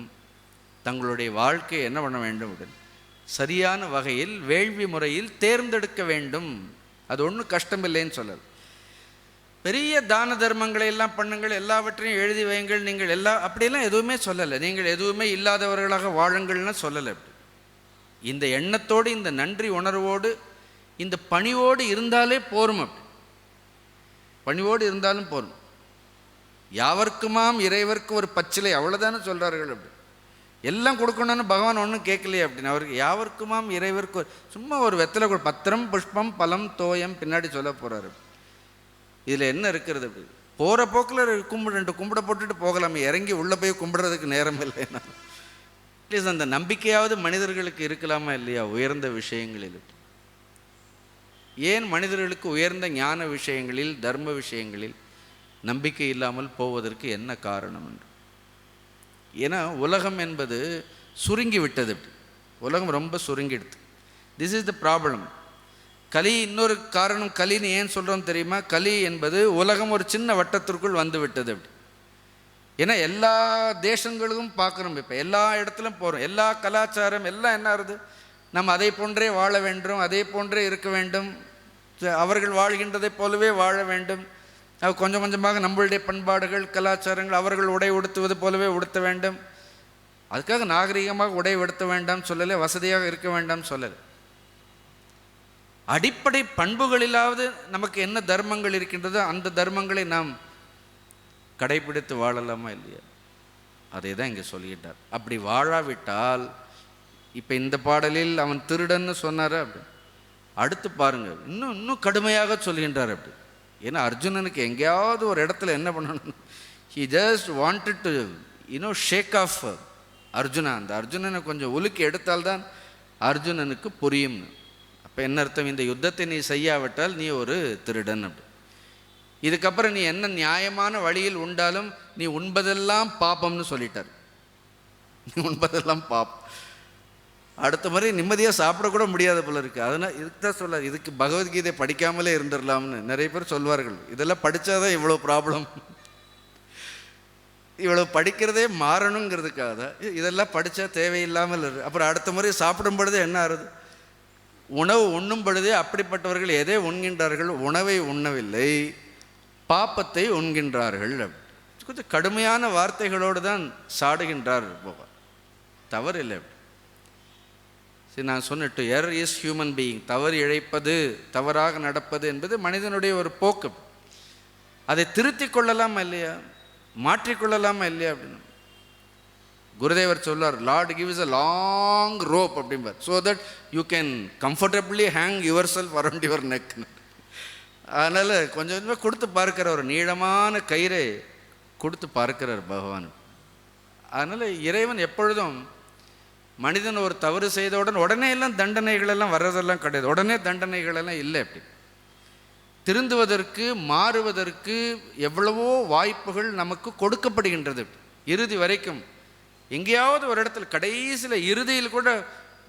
தங்களுடைய வாழ்க்கையை என்ன பண்ண வேண்டும், சரியான வகையில் வேள்வி முறையில் தேர்ந்தெடுக்க வேண்டும். அது ஒன்றும் கஷ்டமில்லைன்னு சொல்லல். பெரிய தான தர்மங்களை எல்லாம் பண்ணுங்கள், எல்லாவற்றையும் எழுதி வையுங்கள், நீங்கள் அப்படியெல்லாம் எதுவுமே சொல்லலை. நீங்கள் எதுவுமே இல்லாதவர்களாக வாழுங்கள்னு சொல்லலை. இந்த எண்ணத்தோடு, இந்த நன்றி உணர்வோடு, இந்த பணிவோடு இருந்தாலே போரும். அப்படி பணிவோடு இருந்தாலும் போரும். யாவர்க்குமாம் இறைவர்க்கு ஒரு பச்சிலை, அவ்வளோதானே சொல்கிறார்கள். அப்படி எல்லாம் கொடுக்கணும்னு பகவான் ஒன்றும் கேட்கலையே அப்படின்னு. அவருக்கு யாவர்க்குமாம் இறைவர்க்கு சும்மா ஒரு வெத்தலை பத்திரம் புஷ்பம் பலம் தோயம் பின்னாடி சொல்ல போகிறாரு. இதில் என்ன இருக்கிறது? அப்படி போகிற போக்கில் ரெண்டு கும்பிட போட்டுட்டு போகலாமே, இறங்கி உள்ளே போய் கும்பிட்றதுக்கு நேரம் இல்லைன்னா ப்ளீஸ் அந்த நம்பிக்கையாவது மனிதர்களுக்கு இருக்கலாமா இல்லையா? உயர்ந்த விஷயங்களில் ஏன் மனிதர்களுக்கு உயர்ந்த ஞான விஷயங்களில், தர்ம விஷயங்களில் நம்பிக்கை இல்லாமல் போவதற்கு என்ன காரணம் என்று? ஏன்னா உலகம் என்பது சுருங்கி விட்டது. உலகம் ரொம்ப சுருங்கிடுது. This is the problem. கலி, இன்னொரு காரணம் கலின்னு ஏன் சொல்கிறோம் தெரியுமா? கலி என்பது உலகம் ஒரு சின்ன வட்டத்திற்குள் வந்து விட்டது. அப்படி ஏன்னா எல்லா தேசங்களுக்கும் பார்க்குறோம், இப்போ எல்லா இடத்துலையும் போகிறோம், எல்லா கலாச்சாரம் எல்லாம் என்ன ஆகுது, நம்ம அதை போன்றே வாழ வேண்டும், அதே போன்றே இருக்க வேண்டும், அவர்கள் வாழ்கின்றதை போலவே வாழ வேண்டும். கொஞ்சம் கொஞ்சமாக நம்மளுடைய பண்பாடுகள் கலாச்சாரங்கள் அவர்கள் உடை உடுத்துவது போலவே உடுத்த வேண்டும். அதுக்காக நாகரிகமாக உடை உடுத்த வேண்டாம் சொல்லலை, வசதியாக இருக்க வேண்டாம் சொல்லலை. அடிப்படை பண்புகளிலாவது நமக்கு என்ன தர்மங்கள் இருக்கின்றதோ அந்த தர்மங்களை நாம் கடைபிடித்து வாழலாமா இல்லையா? அதை தான் இங்கே சொல்லிட்டார். அப்படி வாழாவிட்டால், இப்போ இந்த பாடலில் அவன் திருடன்னு சொன்னார். அப்படி அடுத்து பாருங்க, இன்னும் கடுமையாக சொல்கின்றார். அப்படி ஏன்னா அர்ஜுனனுக்கு எங்கேயாவது ஒரு இடத்துல என்ன பண்ணணும், he just wanted to shake off Arjuna. அந்த அர்ஜுனனை கொஞ்சம் உலுக்கி எடுத்தால்தான் அர்ஜுனனுக்கு புரியும். அப்போ என்ன அர்த்தம்? இந்த யுத்தத்தை நீ செய்யாவிட்டால் நீ ஒரு திருடன். அப்படி இதுக்கப்புறம் நீ என்ன நியாயமான வழியில் உண்டாலும் நீ உண்பதெல்லாம் பாப்பம்னு சொல்லிட்டார். நீ உண்பதெல்லாம் பாப்பம். அடுத்த முறை நிம்மதியாக சாப்பிடக்கூட முடியாத போல இருக்குது. அதனால் இதுக்கு தான் சொல்ல, இதுக்கு பகவத்கீதை படிக்காமலே இருந்துடலாம்னு நிறைய பேர் சொல்வார்கள். இதெல்லாம் படித்தாதான் இவ்வளோ ப்ராப்ளம், இவ்வளோ படிக்கிறதே மாறணுங்கிறதுக்காக தான். இதெல்லாம் படித்தா தேவையில்லாமல் அப்புறம் அடுத்த முறை சாப்பிடும் பொழுதே என்ன ஆகுது, உணவு உண்ணும் பொழுதே அப்படிப்பட்டவர்கள் எதை உண்கின்றார்கள்? உணவை உண்ணவில்லை, பாப்பத்தை உண்கின்றார்கள். கொஞ்சம் கடுமையான வார்த்தைகளோடு தான் சாடுகின்றார். தவறு இல்லை. சரி, நான் சொன்னிட்டு எரர் இஸ் ஹியூமன் பீயிங். தவறு இழைப்பது, தவறாக நடப்பது என்பது மனிதனுடைய ஒரு போக்கு. அதை திருத்தி கொள்ளலாமா இல்லையா, மாற்றிக்கொள்ளலாமா இல்லையா அப்படின்னு குருதேவர் சொல்வார், Lord gives a long rope அப்படிம்பார், so that you can comfortably hang yourself around your neck. அதனால் கொஞ்சம் கொஞ்சமாக கொடுத்து பார்க்கிற ஒரு நீளமான கயிறை கொடுத்து பார்க்கிறார் பகவான். அதனால் இறைவன் எப்பொழுதும் மனிதன் ஒரு தவறு செய்தவுடன் உடனே எல்லாம் தண்டனைகளெல்லாம் வர்றதெல்லாம் கிடையாது. உடனே தண்டனைகளெல்லாம் இல்லை. அப்படி திருந்துவதற்கு, மாறுவதற்கு எவ்வளவோ வாய்ப்புகள் நமக்கு கொடுக்கப்படுகின்றது. இறுதி வரைக்கும் எங்கேயாவது ஒரு இடத்துல, கடைசியில் இறுதியில் கூட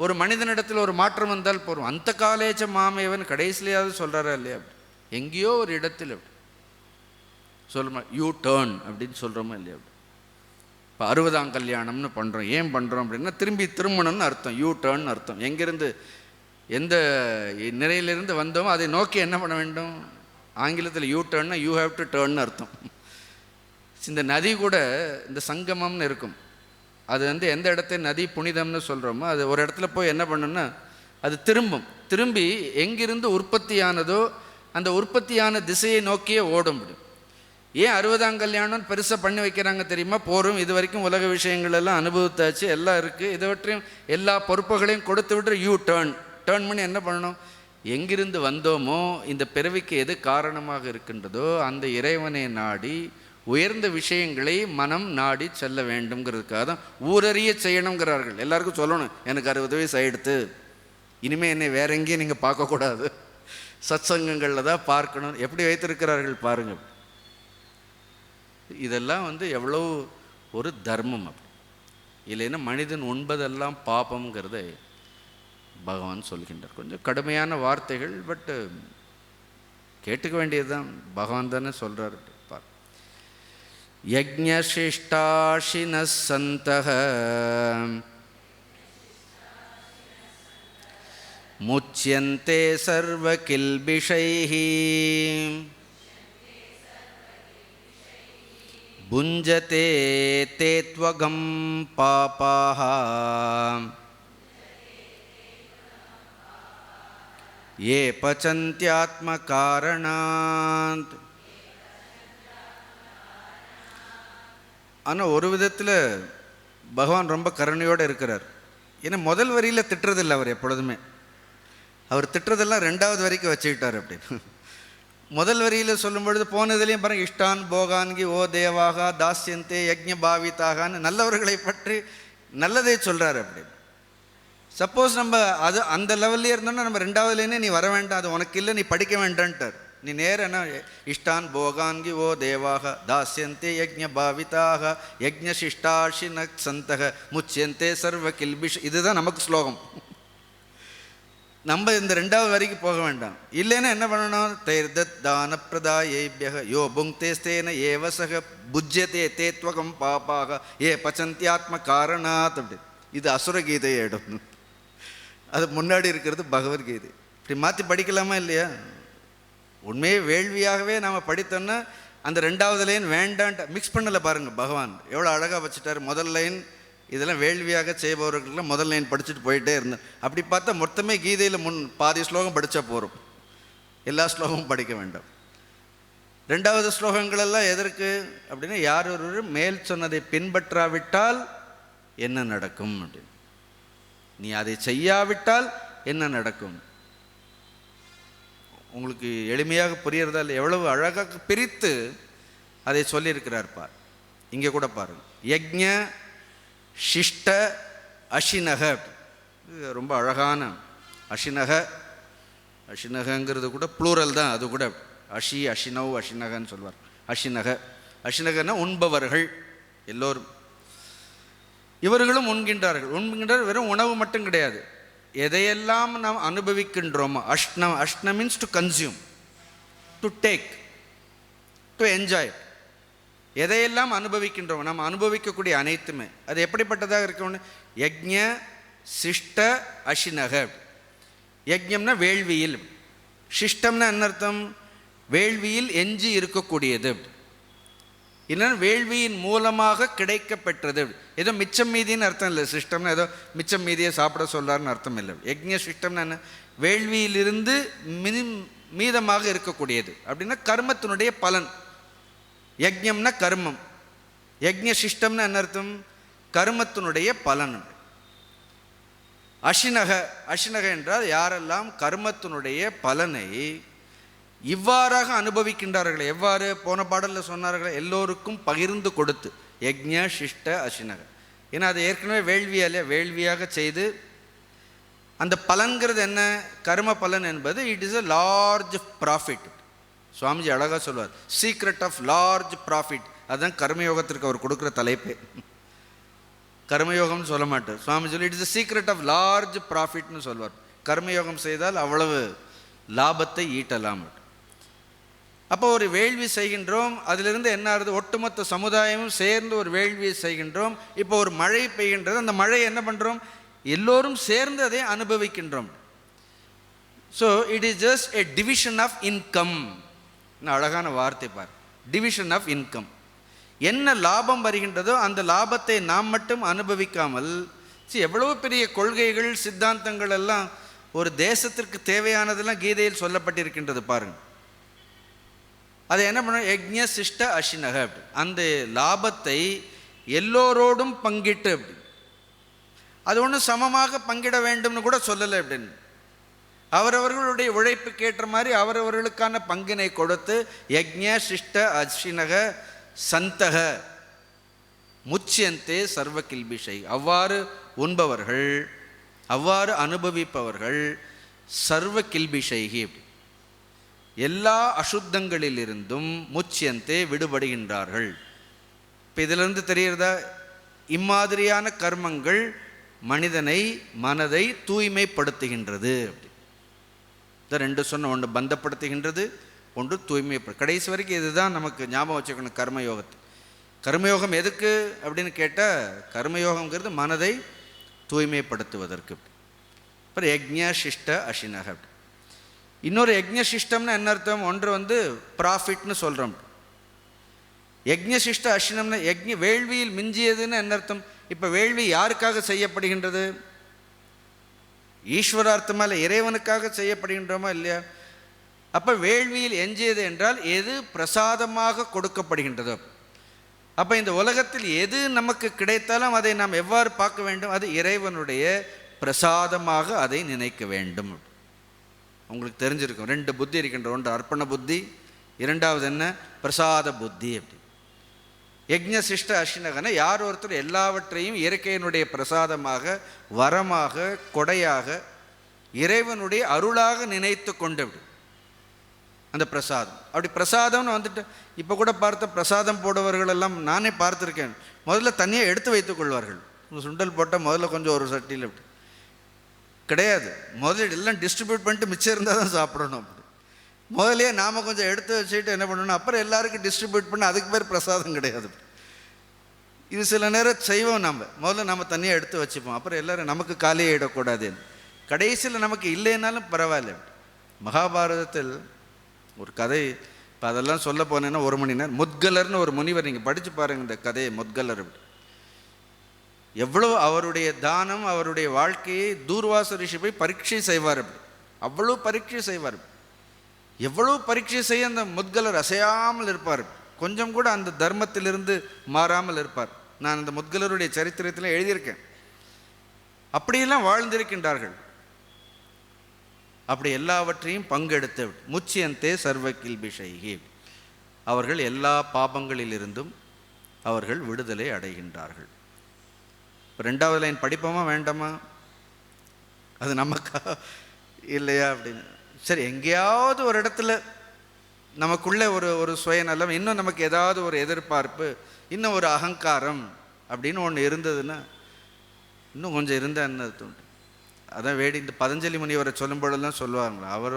ஒரு மனிதனிடத்தில் ஒரு மாற்றம் வந்தால் போகிறோம். அந்த காலேஜ மாமேவன் கடைசிலையாவது சொல்கிறாரா இல்லையா? எங்கேயோ ஒரு இடத்துல சொல்லுமா, யூ டேர்ன் அப்படின்னு சொல்கிறோமா இல்லையா? இப்போ 60ஆம் கல்யாணம்னு பண்ணுறோம். ஏன் பண்ணுறோம் அப்படின்னா திரும்பணும்னு அர்த்தம். யூ டேர்ன் அர்த்தம். எங்கேருந்து எந்த நிலையிலிருந்து வந்தோமோ அதை நோக்கி என்ன பண்ண வேண்டும்? ஆங்கிலத்தில் யூ டேர்ன்னா யூ ஹேவ் டு டேர்ன்னு அர்த்தம். இந்த நதி கூட இந்த சங்கமம்னு இருக்கும். அது எந்த இடத்த நதி புனிதம்னு சொல்கிறோமோ அது ஒரு இடத்துல போய் என்ன பண்ணுன்னா அது திரும்பி எங்கிருந்து உற்பத்தியானதோ அந்த உற்பத்தியான திசையை நோக்கியே ஓட முடியும். ஏன் 60ஆம் கல்யாணம் பெருசாக பண்ணி வைக்கிறாங்க தெரியுமா? போரும் இது வரைக்கும் உலக விஷயங்கள் எல்லாம் அனுபவித்தாச்சு, எல்லாம் இருக்குது, இதுவற்றையும் எல்லா பொறுப்புகளையும் கொடுத்து விட்டு யூ டேர்ன் பண்ணி என்ன பண்ணணும்? எங்கிருந்து வந்தோமோ, இந்த பிறவிக்கு எது காரணமாக இருக்கின்றதோ அந்த இறைவனை நாடி உயர்ந்த விஷயங்களை மனம் நாடி செல்ல வேண்டும்ங்கிறதுக்காக தான் ஊரறிய செய்யணுங்கிறார்கள். எல்லாருக்கும் சொல்லணும், எனக்கு 60 வயசு ஆகிடுத்து, இனிமேல் என்னை வேற எங்கேயும் நீங்கள் பார்க்கக்கூடாது, சத்சங்கங்களில் தான் பார்க்கணும். எப்படி வைத்திருக்கிறார்கள் பாருங்கள். இதெல்லாம் எவ்வளோ ஒரு தர்மம். அப்படி இல்லைன்னா மனிதன் உண்பதெல்லாம் பாபம்ங்கிறத பகவான் சொல்கின்றார். கொஞ்சம் கடுமையான வார்த்தைகள், பட்டு கேட்டுக்க வேண்டியது தான். பகவான் தானே சொல்கிறார். யஜ்ஞசிஷ்டாஷினः சந்தः முச்யந்தே சர்வகில்பிஷைः புஞ்சதே தே த்வகம் பாபாः ஏ பசந்த்யாத்மகாரணாத். ஆனால் ஒரு விதத்தில் பகவான் ரொம்ப கருணையோடு இருக்கிறார். ஏன்னா முதல் வரியில் திட்டுறதில்லை அவர் எப்பொழுதுமே. அவர் திட்டுறதெல்லாம் ரெண்டாவது வரைக்கும் வச்சுக்கிட்டார். அப்படின்னு முதல் வரியில் சொல்லும் பொழுது போனதுலேயும் பாருங்க, இஷ்டான் போகான்கி ஓ தேவாக தாஸ்யந்தே யஜ்ஞ பாவிதாகான்னு நல்லவர்களை பற்றி நல்லதே சொல்கிறார். அப்படின்னு சப்போஸ் நம்ம அது அந்த லெவல்லே இருந்தோன்னா நம்ம ரெண்டாவதுலேனே நீ வர வேண்டாம், அது உனக்கு இல்லை, நீ படிக்க வேண்டான்ட்டார். நீ நேரம் என்ன, இஷ்டான் போகான்கி ஓ தேவாக தாஸ்யந்தே யஜ்ஞ பாவிதாக யஜ்ஞசிஷ்டாஷின சந்தக முச்சியந்தே சர்வ கில்பிஷ். இதுதான் நமக்கு ஸ்லோகம். நம்ம இந்த ரெண்டாவது வரைக்கும் போக வேண்டாம். இல்லைன்னா என்ன பண்ணணும், தைர்தத் தான பிரதாயேபியக யோ புங்க்தேஸ்தேன ஏவசக புஜ்யதே தேத்வகம் பாபாக ஏ பச்சந்தியாத்ம காரணாத். அப்படி இது அசுர கீதையை இடம், அது முன்னாடி இருக்கிறது பகவத்கீதை. இப்படி மாற்றி படிக்கலாமா இல்லையா? உண்மையே வேள்வியாகவே நாம் படித்தோன்னா அந்த ரெண்டாவது லைன் வேண்டான்ட்டு மிக்ஸ் பண்ணலை. பாருங்கள் பகவான் எவ்வளோ அழகாக வச்சுட்டார். முதல் லைன் இதெல்லாம் வேள்வியாக செய்பவர்களுக்கெல்லாம் முதல் லைன் படிச்சுட்டு போயிட்டே இருந்தேன். அப்படி பார்த்தா மொத்தமே கீதையில் பாதி ஸ்லோகம் படித்தா போகிறோம், எல்லா ஸ்லோகமும் படிக்க வேண்டாம். ரெண்டாவது ஸ்லோகங்களெல்லாம் எதற்கு அப்படின்னா, யார் ஒரு மேல் சொன்னதை பின்பற்றாவிட்டால் என்ன நடக்கும் அப்படின்னு, நீ அதை செய்யாவிட்டால் என்ன நடக்கும். உங்களுக்கு எளிமையாக புரியறதா இல்லை? எவ்வளவு அழகாக பிரித்து அதை சொல்லியிருக்கிறார் பார். இங்கே கூட பாருங்கள், யஜ்ஞ சிஷ்ட அஷினக. இது ரொம்ப அழகான அஷினக. அஷினகங்கிறது கூட ப்ளூரல் தான், அது கூட அஷி அஷினவ் அஷினகன்னு சொல்வார். அஷினக அஷினகன்னா உண்பவர்கள் எல்லோரும், இவர்களும் உண்கின்றார்கள். உண்கின்றார் வெறும் உணவு மட்டும் கிடையாது, எதையெல்லாம் நாம் அனுபவிக்கின்றோமோ. Ashna means to consume, to take, to enjoy. எதையெல்லாம் அனுபவிக்கின்றோம், நம்ம அனுபவிக்கக்கூடிய அனைத்துமே அது எப்படிப்பட்டதாக இருக்கணும். யஜ்ஞ சிஷ்ட அஷினக. யஜ்ஞம்னா வேள்வியில், சிஷ்டம்னா என்ன அர்த்தம், வேள்வியில் எஞ்சி இருக்கக்கூடியது. இல்லைன்னா வேள்வியின் மூலமாக கிடைக்கப்பெற்றது. ஏதோ மிச்சம் மீதின்னு அர்த்தம் இல்லை. சிஸ்டம்னா ஏதோ மிச்சம் மீதியை சாப்பிட சொல்கிறாருன்னு அர்த்தம் இல்லை. யஜ்ஞ சிஷ்டம்னா என்ன, வேள்வியிலிருந்து மீதமாக இருக்கக்கூடியது அப்படின்னா கர்மத்தினுடைய பலன். யஜ்ஞம்னா கர்மம், யஜ்ஞ சிஷ்டம்னா என்ன அர்த்தம், கர்மத்தினுடைய பலன். அஷினக அஷினக என்றால் யாரெல்லாம் கர்மத்தினுடைய பலனை இவ்வாறாக அனுபவிக்கின்றார்கள். எவ்வாறு போன பாடலில் சொன்னார்கள், எல்லோருக்கும் பகிர்ந்து கொடுத்து. யஜ்ஞ சிஷ்ட அஷினக. ஏன்னா அது ஏற்கனவே வேள்வியாலே வேள்வியாக செய்து அந்த பலன்கிறது என்ன, கர்ம பலன் என்பது it is a large profit. Swamiji அழகாக சொல்வார், சீக்ரெட் ஆஃப் லார்ஜ் ப்ராஃபிட். அதுதான் கர்மயோகத்திற்கு அவர் கொடுக்குற தலைப்பே. கர்மயோகம்னு சொல்ல மாட்டார் Swamiji, it is a secret of large ப்ராஃபிட்னு சொல்வார். கர்மயோகம் செய்தால் அவ்வளவு லாபத்தை ஈட்டலாம். அப்போ ஒரு வேள்வி செய்கின்றோம், அதிலிருந்து என்ன ஆகுது, ஒட்டுமொத்த சமுதாயமும் சேர்ந்து ஒரு வேள்வியை செய்கின்றோம். இப்போ ஒரு மழை பெய்கின்றது, அந்த மழை என்ன பண்ணுறோம், எல்லோரும் சேர்ந்து அதை அனுபவிக்கின்றோம். So it is just a division of income. அழகான வார்த்தை பார், டிவிஷன் ஆஃப் இன்கம். என்ன லாபம் வருகின்றதோ அந்த லாபத்தை நாம் மட்டும் அனுபவிக்காமல், எவ்வளவு பெரிய கொள்கைகள் சித்தாந்தங்கள் எல்லாம் ஒரு தேசத்திற்கு தேவையானதெல்லாம் கீதையில் சொல்லப்பட்டிருக்கின்றது பாருங்கள். அதை என்ன பண்ண, யஜ்ஞ சிஷ்ட அஷினக. அந்த லாபத்தை எல்லோரோடும் பங்கிட்டு, அப்படி அது ஒன்றும் சமமாக பங்கிட வேண்டும்னு கூட சொல்லலை. அப்படின்னு அவரவர்களுடைய உழைப்புக்கு ஏற்ற மாதிரி அவரவர்களுக்கான பங்கினை கொடுத்து யஜ்ஞ சிஷ்ட அஷினக சந்தக முச்சியந்தே சர்வ கில்பிஷை. அவ்வாறு உண்பவர்கள், அவ்வாறு அனுபவிப்பவர்கள் சர்வ கில்பிஷைகி, எல்லா அசுத்தங்களிலிருந்தும் முச்சியந்தே விடுபடுகின்றார்கள். இப்போ இதிலிருந்து தெரிகிறதா, இம்மாதிரியான கர்மங்கள் மனிதனை மனதை தூய்மைப்படுத்துகின்றது. இந்த ரெண்டு சொன்ன, ஒன்று பந்தப்படுத்துகின்றது, ஒன்று தூய்மைப்படு. கடைசி வரைக்கும் இதுதான் நமக்கு ஞாபகம் வச்சுக்கணும் கர்மயோகத்தை. கர்மயோகம் எதுக்கு அப்படின்னு கேட்டால், கர்மயோகங்கிறது மனதை தூய்மைப்படுத்துவதற்கு. அப்புறம் யக்ஞ சிஷ்ட அஷினக. இன்னொரு யக்ஞ சிஷ்டம்னா என்ன அர்த்தம்? ஒன்று ப்ராஃபிட்னு சொல்கிறோம். யக்ஞ சிஷ்ட அஷினம்னா வேள்வியில் மிஞ்சியதுன்னு என்ன அர்த்தம்? இப்போ வேள்வி யாருக்காக செய்யப்படுகின்றது? ஈஸ்வரார்த்தமா இல்லை, இறைவனுக்காக செய்யப்படுகின்றோமா இல்லையா? அப்போ வேள்வியில் எஞ்சியது என்றால் எது பிரசாதமாக கொடுக்கப்படுகின்றதோ. அப்போ இந்த உலகத்தில் எது நமக்கு கிடைத்தாலும் அதை நாம் எவ்வாறு பார்க்க வேண்டும்? அது இறைவனுடைய பிரசாதமாக அதை நினைக்க வேண்டும். உங்களுக்கு தெரிஞ்சிருக்கும், 2 புத்தி இருக்கின்ற. ஒன்று அர்ப்பண புத்தி, இரண்டாவது என்ன? பிரசாத புத்தி. அப்படி யக்ஞ சிஷ்ட அஷினகன யார் ஒருத்தர் எல்லாவற்றையும் இயற்கையினுடைய பிரசாதமாக, வரமாக, கொடையாக, இறைவனுடைய அருளாக நினைத்து கொண்டு அந்த பிரசாதம். அப்படி பிரசாதம்னு வந்துட்டு இப்போ கூட பார்த்த பிரசாதம் போடுவர்கள் எல்லாம் நானே பார்த்துருக்கேன். முதல்ல தனியாக எடுத்து வைத்துக் கொள்வார்கள். சுண்டல் போட்டால் முதல்ல கொஞ்சம் ஒரு சட்டியில் அப்படி கிடையாது. முதல்ல எல்லாம் டிஸ்ட்ரிபியூட் பண்ணிட்டு மிச்சம் இருந்தால் தான் சாப்பிடணும். அப்படி முதலே நாம் கொஞ்சம் எடுத்து வச்சுட்டு என்ன பண்ணணும், அப்புறம் எல்லாருக்கும் டிஸ்ட்ரிபியூட் பண்ண, அதுக்கு பேர் பிரசாதம் கிடையாது. இது சில நேரம் செய்வோம். முதல்ல நம்ம தனியாக எடுத்து வச்சுப்போம், அப்புறம் எல்லோரும் நமக்கு காலியாகிடக்கூடாதுன்னு. கடைசியில் நமக்கு இல்லைன்னாலும் பரவாயில்ல. மகாபாரதத்தில் ஒரு கதை, இப்போ அதெல்லாம் சொல்ல போனேன்னா 1 மணி நேரம். முத்கலர்னு ஒரு முனிவர், நீங்கள் படித்து பாருங்கள் இந்த கதையை. முத்கலர் எவ்வளோ அவருடைய தானம், அவருடைய வாழ்க்கையை தூர்வாச ரிஷி போய் பரீட்சை செய்வார். அவ்வளோ பரீட்சை செய்வார். எவ்வளோ பரீட்சை செய்ய அந்த முத்கலர் அசையாமல் இருப்பார். கொஞ்சம் கூட அந்த தர்மத்திலிருந்து மாறாமல் இருப்பார். நான் அந்த முத்கலருடைய சரித்திரத்தில் எழுதியிருக்கேன். அப்படியெல்லாம் வாழ்ந்திருக்கின்றார்கள். அப்படி எல்லாவற்றையும் பங்கெடுத்து முச்சியந்தே சர்வ கில்பிஷைகி, அவர்கள் எல்லா பாபங்களிலிருந்தும் அவர்கள் விடுதலை அடைகின்றார்கள். இப்போ 2வது லைன் படிப்போமா வேண்டாமா? அது நமக்கா இல்லையா அப்படின்னு. சரி, எங்கேயாவது ஒரு இடத்துல நமக்குள்ளே ஒரு சுயநலம், இன்னும் நமக்கு ஏதாவது ஒரு எதிர்பார்ப்பு, இன்னும் ஒரு அகங்காரம் அப்படின்னு ஒன்று இருந்ததுன்னா, இன்னும் கொஞ்சம் இருந்தால் அர்த்தம். அதான் இந்த பதஞ்சலி முனிவரை சொல்லும் பொழுதுலாம் சொல்லுவாங்களா, அவர்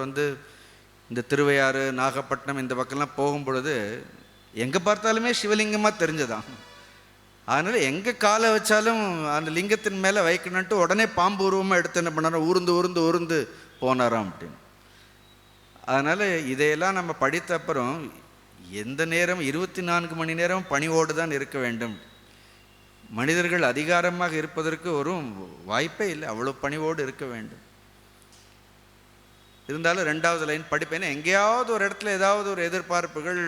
இந்த திருவையாறு, நாகப்பட்டினம் இந்த பக்கம்லாம் போகும்பொழுது எங்கே பார்த்தாலுமே சிவலிங்கமாக தெரிஞ்சதான். அதனால் எங்கே காலை வச்சாலும் அந்த லிங்கத்தின் மேலே வைக்கணுன்ட்டு உடனே பாம்பு உருவமாக எடுத்து என்ன பண்ணாரோ, ஊர்ந்து போனாராம் அப்படின்னு. அதனால் இதையெல்லாம் நம்ம படித்த அப்புறம் எந்த நேரம் 24 மணி நேரம் பணிவோடு தான் இருக்க வேண்டும். மனிதர்கள் அதிகாரமாக இருப்பதற்கு ஒரு வாய்ப்பே இல்லை. அவ்வளோ பணிவோடு இருக்க வேண்டும். இருந்தாலும் 2வது லைன் படிப்பேன்னா, எங்கேயாவது ஒரு இடத்துல ஏதாவது ஒரு எதிர்பார்ப்புகள்,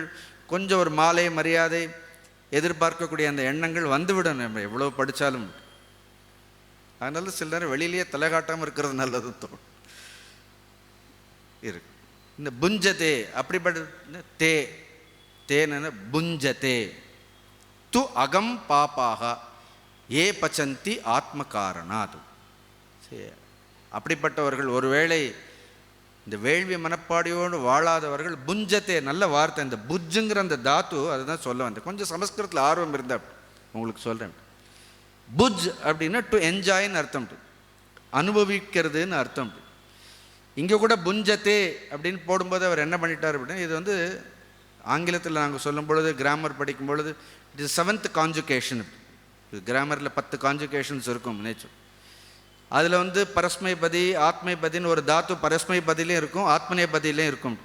கொஞ்சம் ஒரு மாலை மரியாதை எதிர்பார்க்கக்கூடிய அந்த எண்ணங்கள் வந்துவிடும் நம்ம எவ்வளோ படித்தாலும். அதனால சில நேரம் வெளியிலேயே தலை காட்டாமல் இருக்கிறது நல்லது தோணும் இருக்கு. இந்த புஞ்சதே அப்படிப்பட்ட தேன புஞ்சதே து அகம் பாப்பாக ஏ பச்சந்தி ஆத்ம காரணாது. அப்படிப்பட்டவர்கள் ஒருவேளை இந்த வேள்வி மனப்பாடியோடு வாழாதவர்கள் புஞ்சத்தே, நல்ல வார்த்தை. இந்த புஜ்ஜுங்கிற அந்த தாத்து அதுதான் சொல்ல வந்தேன். கொஞ்சம் சமஸ்கிருதத்தில் ஆர்வம் இருந்தால் உங்களுக்கு சொல்கிறேன். புஜ் அப்படின்னா டு என்ஜாய்ன்னு அர்த்தம், அனுபவிக்கிறதுன்னு அர்த்தம். இங்கே கூட புஞ்சத்தே அப்படின்னு போடும்போது அவர் என்ன பண்ணிட்டார் அப்படின்னா, இது ஆங்கிலத்தில் நாங்கள் சொல்லும் பொழுது, கிராமர் படிக்கும் பொழுது இட் இஸ் 7th கான்ஜுகேஷன். கிராமரில் 10 கான்ஜுகேஷன்ஸ் இருக்கும் நேச்சர். அதில் பரஸ்மைபதி, ஆத்மைபதின்னு ஒரு தாத்து பரஸ்மைபதியிலையும் இருக்கும், ஆத்மநேபதியிலையும் இருக்கும்.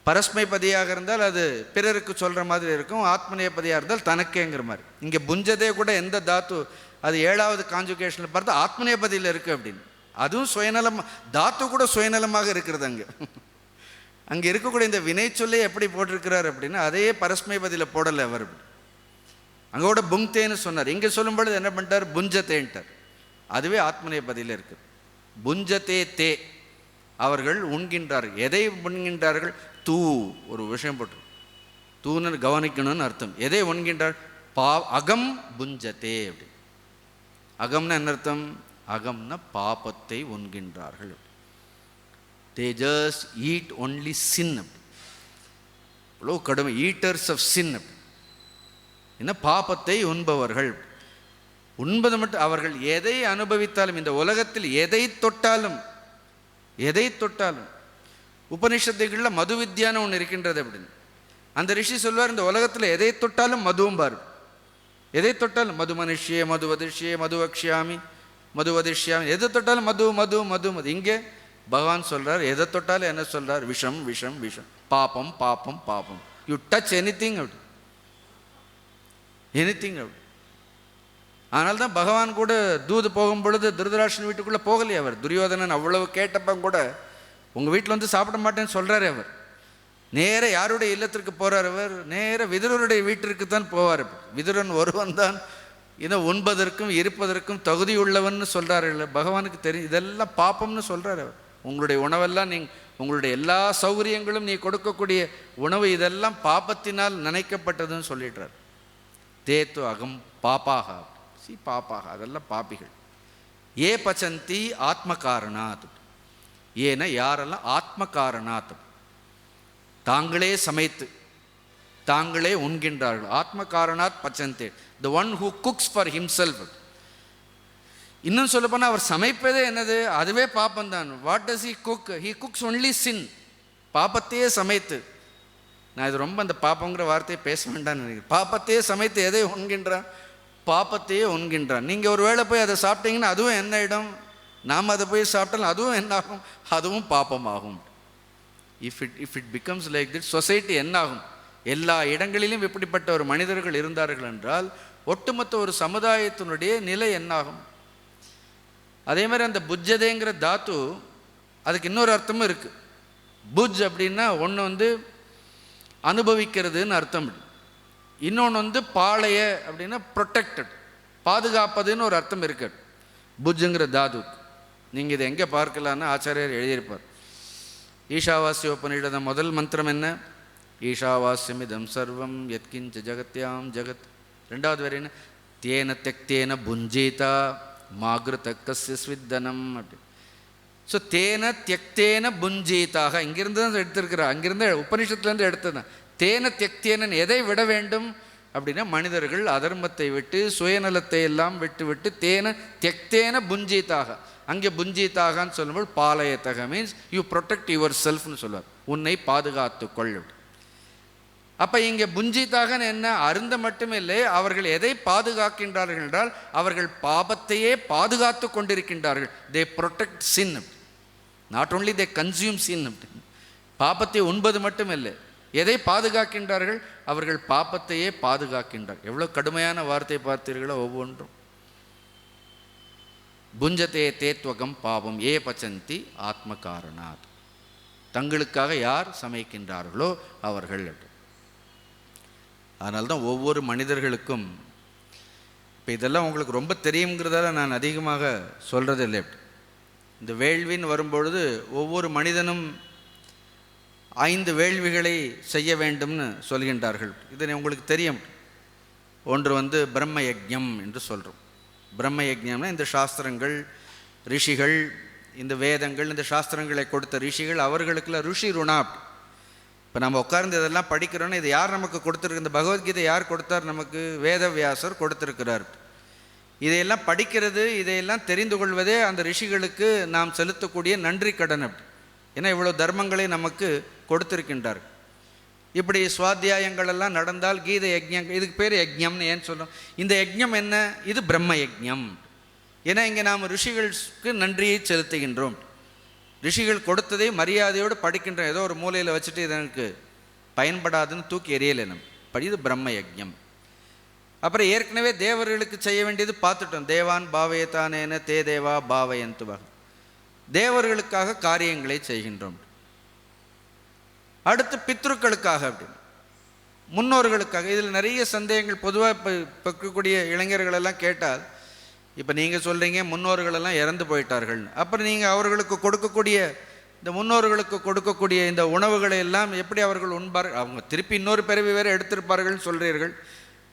பரஸ்மைபதியாக இருந்தால் அது பிறருக்கு சொல்கிற மாதிரி இருக்கும், ஆத்மநேபதியாக இருந்தால் தனக்கேங்கிற மாதிரி. இங்கே புஞ்சதே கூட எந்த தாத்து, அது 7வது கான்ஜுகேஷனில் பார்த்தா ஆத்மநேபதியில் இருக்குது அப்படின்னு. அதுவும் சுயநலம், தாத்து கூட சுயநலமாக இருக்கிறது. அங்கே இருக்கக்கூடிய இந்த வினை சொல்லே எப்படி போட்டிருக்கிறார் அப்படின்னா, அதே பரஸ்மைபதியில் போடலை அவர். அங்கே கூட புங்தேன்னு சொன்னார். இங்கே சொல்லும் பொழுது என்ன பண்ணிட்டார், புஞ்சத்தேன்ட்டார். அதுவே ஆத்மநேபதியில் இருக்குது. புஞ்சத்தே தே, அவர்கள் உண்கின்றார்கள். எதை உண்கின்றார்கள்? தூ, ஒரு விஷயம் போட்டு தூன்னு கவனிக்கணும்னு அர்த்தம். எதை உண்கின்றார்? அகம் புஞ்சத்தே அப்படி. அகம்னா என்ன அர்த்தம்? அகம்னா பாபத்தை உண்கின்றார்கள். They just eat only sin. இவ்வளோ கடுமை, ஈட்டர்ஸ் ஆஃப் சின். என்ன, பாபத்தை உண்பவர்கள். உண்பது மட்டும், அவர்கள் எதை அனுபவித்தாலும், இந்த உலகத்தில் எதை தொட்டாலும் உபனிஷத்துகளில் மது வித்யான்னு ஒன்று இருக்கின்றது அப்படின்னு. அந்த ரிஷி சொல்வார், இந்த உலகத்தில் எதை தொட்டாலும் மதுவும்பார். எதை தொட்டாலும் மது மனுஷியே மது வதிஷ்யே மது வக்ஷியாமி மது வதிஷ்யாமி, எதை தொட்டாலும் மது மது மது மது. இங்கே பகவான் சொல்றார், எதை தொட்டாலும் என்ன சொல்றார்? விஷம் விஷம் விஷம், பாப்பம் பாப்பம் பாப்பம். யூ டச் எனிதிங் அப்படி, எனிதிங் அப்படி. அதனால தான் பகவான் கூட தூது போகும் பொழுது திருதராஷ்டிரன் வீட்டுக்குள்ளே போகலையே அவர். துரியோதனன் அவ்வளவு கேட்டப்ப கூட உங்கள் வீட்டில் வந்து சாப்பிட மாட்டேன்னு சொல்கிறாரு அவர். நேர யாருடைய இல்லத்திற்கு போகிறார் அவர்? நேர விதுரருடைய வீட்டிற்கு தான் போவார். விதுரன் ஒருவன் தான் இன்னும் உண்பதற்கும் இருப்பதற்கும் தகுதி உள்ளவன் சொல்கிறார்கள். பகவானுக்கு தெரியும் இதெல்லாம் பாப்பம்னு சொல்கிறார் அவர். உங்களுடைய உணவெல்லாம் உங்களுடைய எல்லா சௌகரியங்களும் நீ கொடுக்கக்கூடிய உணவு இதெல்லாம் பாப்பத்தினால் நினைக்கப்பட்டதுன்னு சொல்லிடுறார். தேத்து அகம் பாப்பாக, பாப்பாக, அதெல்லாம் பாப்பிகள். ஏ பச்சந்தி ஆத்ம காரணாத், ஏன்னா யாரெல்லாம் ஆத்ம காரணாத், தாங்களே சமைத்து தாங்களே உண்கின்றார்கள். ஆத்ம காரணாத் பச்சந்தே, the one who cooks for himself. இன்னும் சொல்ல போனால் அவர் சமைப்பதே என்னது? அதுவே பாப்பந்தான். What does he cook? He cooks only sin. பாப்பத்தையே சமைத்து, நான் இது ரொம்ப அந்த பாப்பங்கிற வார்த்தையை பேச வேண்டாம்னு நினைக்கிறேன். பாப்பத்தையே சமைத்து எதை உண்கின்றான்? பாப்பத்தையே உண்கின்றான். நீங்கள் ஒரு வேளை போய் அதை சாப்பிட்டீங்கன்னா அதுவும் என்ன இடம்? நாம் அதை போய் சாப்பிட்டாலும் அதுவும் என்ன ஆகும்? அதுவும் பாப்பமாகும். If it becomes like that, society என்ன ஆகும்? எல்லா இடங்களிலும் இப்படிப்பட்ட ஒரு மனிதர்கள் இருந்தார்கள் என்றால் ஒட்டுமொத்த ஒரு சமுதாயத்தினுடைய நிலை என்னாகும்? அதே மாதிரி அந்த புஜ்ஜதேங்கிற தாத்து, அதுக்கு இன்னொரு அர்த்தமும் இருக்குது. புஜ் அப்படின்னா ஒன்று அனுபவிக்கிறதுன்னு அர்த்தம், இன்னொன்று பாளைய அப்படின்னா ப்ரொடெக்டட், பாதுகாப்பதுன்னு ஒரு அர்த்தம் இருக்கு புஜ்ஜுங்கிற தாதுக்கு. நீங்கள் இதை எங்கே பார்க்கலான்னு ஆச்சாரியர் எழுதியிருப்பார். ஈஷாவாஸ்ய உபநிஷத முதல் மந்திரம் என்ன? ஈஷாவாஸ்யமிதம் சர்வம் யத்கிஞ்ச ஜகத்யாம் ஜகத். ரெண்டாவது வரை என்ன? தேன தெக்தேன புஞ்சீதா மாகிருத கஸ்ய ஸ்வித்தனம் அப்படி. ஸோ தேன தியக்தேன புஞ்சீதாக இங்கிருந்து தான் எடுத்திருக்கிறார். அங்கிருந்து உபனிஷத்துலேருந்து எடுத்ததுதான். தேன தியக்தேனன் எதை விட வேண்டும் அப்படின்னா மனிதர்கள் அதர்மத்தை விட்டு சுயநலத்தை எல்லாம் விட்டு விட்டு தேன தியக்தேன புஞ்சீதாக. அங்கே புஞ்சீதாகன்னு சொல்லும்போது பாலயத்தக மீன்ஸ் யூ ப்ரொடெக்ட் யுவர் செல்ஃப்னு சொல்லுவார், உன்னை பாதுகாத்து கொள். அப்போ இங்கே புஞ்சித்தாகன்னு என்ன? அருந்த மட்டுமே இல்லை, அவர்கள் எதை பாதுகாக்கின்றார்கள் என்றால் அவர்கள் பாபத்தையே பாதுகாத்து கொண்டிருக்கின்றார்கள். They protect sin, not only they consume sin. பாபத்தை உண்பது மட்டும் இல்லை, எதை பாதுகாக்கின்றார்கள்? அவர்கள் பாபத்தையே பாதுகாக்கின்றார்கள். எவ்வளோ கடுமையான வார்த்தை பார்த்தீர்களோ ஒவ்வொன்றும். புஞ்சதே தேத்வகம் பாவம் ஏ பச்சந்தி ஆத்ம காரணாத், தங்களுக்காக யார் சமைக்கின்றார்களோ அவர்கள். அதனால்தான் ஒவ்வொரு மனிதர்களுக்கும் இப்போ இதெல்லாம் உங்களுக்கு ரொம்ப தெரியுங்கிறதால நான் அதிகமாக சொல்கிறது இல்லை. இந்த வேள்வின்னு வரும்பொழுது ஒவ்வொரு மனிதனும் 5 வேள்விகளை செய்ய வேண்டும்னு சொல்கின்றார்கள். இது உங்களுக்கு தெரியும். ஒன்று பிரம்ம யஜ்ஞம் என்று சொல்கிறோம். பிரம்ம யஜ்ஞம்னா இந்த சாஸ்திரங்கள், ரிஷிகள், இந்த வேதங்கள், இந்த சாஸ்திரங்களை கொடுத்த ரிஷிகள், அவர்களுக்குள்ள ருஷி ருணா. இப்போ நம்ம உட்கார்ந்து இதெல்லாம் படிக்கிறோன்னா இது யார் நமக்கு கொடுத்துருக்கு? இந்த பகவத்கீதை யார் கொடுத்தார் நமக்கு? வேதவியாசர் கொடுத்துருக்கிறார். இதையெல்லாம் படிக்கிறது, இதையெல்லாம் தெரிந்து கொள்வதே அந்த ரிஷிகளுக்கு நாம் செலுத்தக்கூடிய நன்றி கடன். அப்படி ஏன்னா இவ்வளோ தர்மங்களை நமக்கு கொடுத்துருக்கின்றார். இப்படி சுவாத்தியாயங்கள் எல்லாம் நடந்தால் கீதை யஜ்ஞம், இதுக்கு பேர் யஜ்ஞம்னு ஏன் சொல்கிறோம்? இந்த யஜ்ஞம் என்ன? இது பிரம்ம யஜ்ஞம். ஏன்னா இங்கே நாம் ரிஷிகளுக்கு நன்றியை செலுத்துகின்றோம். ரிஷிகள் கொடுத்ததை மரியாதையோடு படிக்கின்றோம். ஏதோ ஒரு மூலையில் வச்சுட்டு இது எனக்கு பயன்படாதுன்னு தூக்கி எறியலை நம்ம. இது பிரம்ம யஜ்ஞம். அப்புறம் ஏற்கனவே தேவர்களுக்கு செய்ய வேண்டியது பார்த்துட்டோம். தேவான் பாவயத்தானேன தே தேவா பாவயந்துவா, தேவர்களுக்காக காரியங்களை செய்கின்றோம். அடுத்து பித்ருக்களுக்காக, அப்படி முன்னோர்களுக்காக. இதில் நிறைய சந்தேகங்கள் பொதுவாக இப்போ இருக்கக்கூடிய இளைஞர்களெல்லாம் கேட்டால், இப்போ நீங்கள் சொல்கிறீங்க முன்னோர்களெல்லாம் இறந்து போயிட்டார்கள், அப்புறம் நீங்கள் அவர்களுக்கு கொடுக்கக்கூடிய இந்த முன்னோர்களுக்கு கொடுக்கக்கூடிய இந்த உணவுகளை எல்லாம் எப்படி அவர்கள் உண்பார்கள்? அவங்க திருப்பி இன்னொரு பிறவி வேறு எடுத்திருப்பார்கள் சொல்கிறீர்கள்.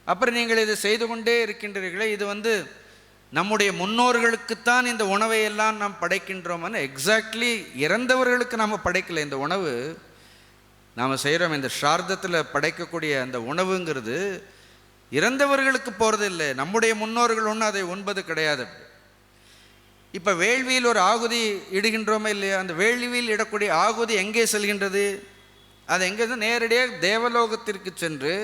அப்புறம் நீங்கள் இதை செய்து கொண்டே இருக்கின்றீர்களே, இது நம்முடைய முன்னோர்களுக்குத்தான் இந்த உணவை எல்லாம் நாம் படைக்கின்றோம்னு. எக்ஸாக்ட்லி இறந்தவர்களுக்கு நாம் படைக்கலை. இந்த உணவு நாம் செய்கிறோம், இந்த ஸ்ரார்த்தத்தில் படைக்கக்கூடிய அந்த உணவுங்கிறது இறந்தவர்களுக்கு போகிறது இல்லை. நம்முடைய முன்னோர்கள் ஒன்றும் அதை உண்பது கிடையாது. இப்போ வேள்வியில் ஒரு ஆகுதி இடுகின்றோமே இல்லையா? அந்த வேள்வியில் இடக்கூடிய ஆகுதி எங்கே செல்கின்றது? அது எங்கே நேரடியாக தேவலோகத்திற்கு சென்று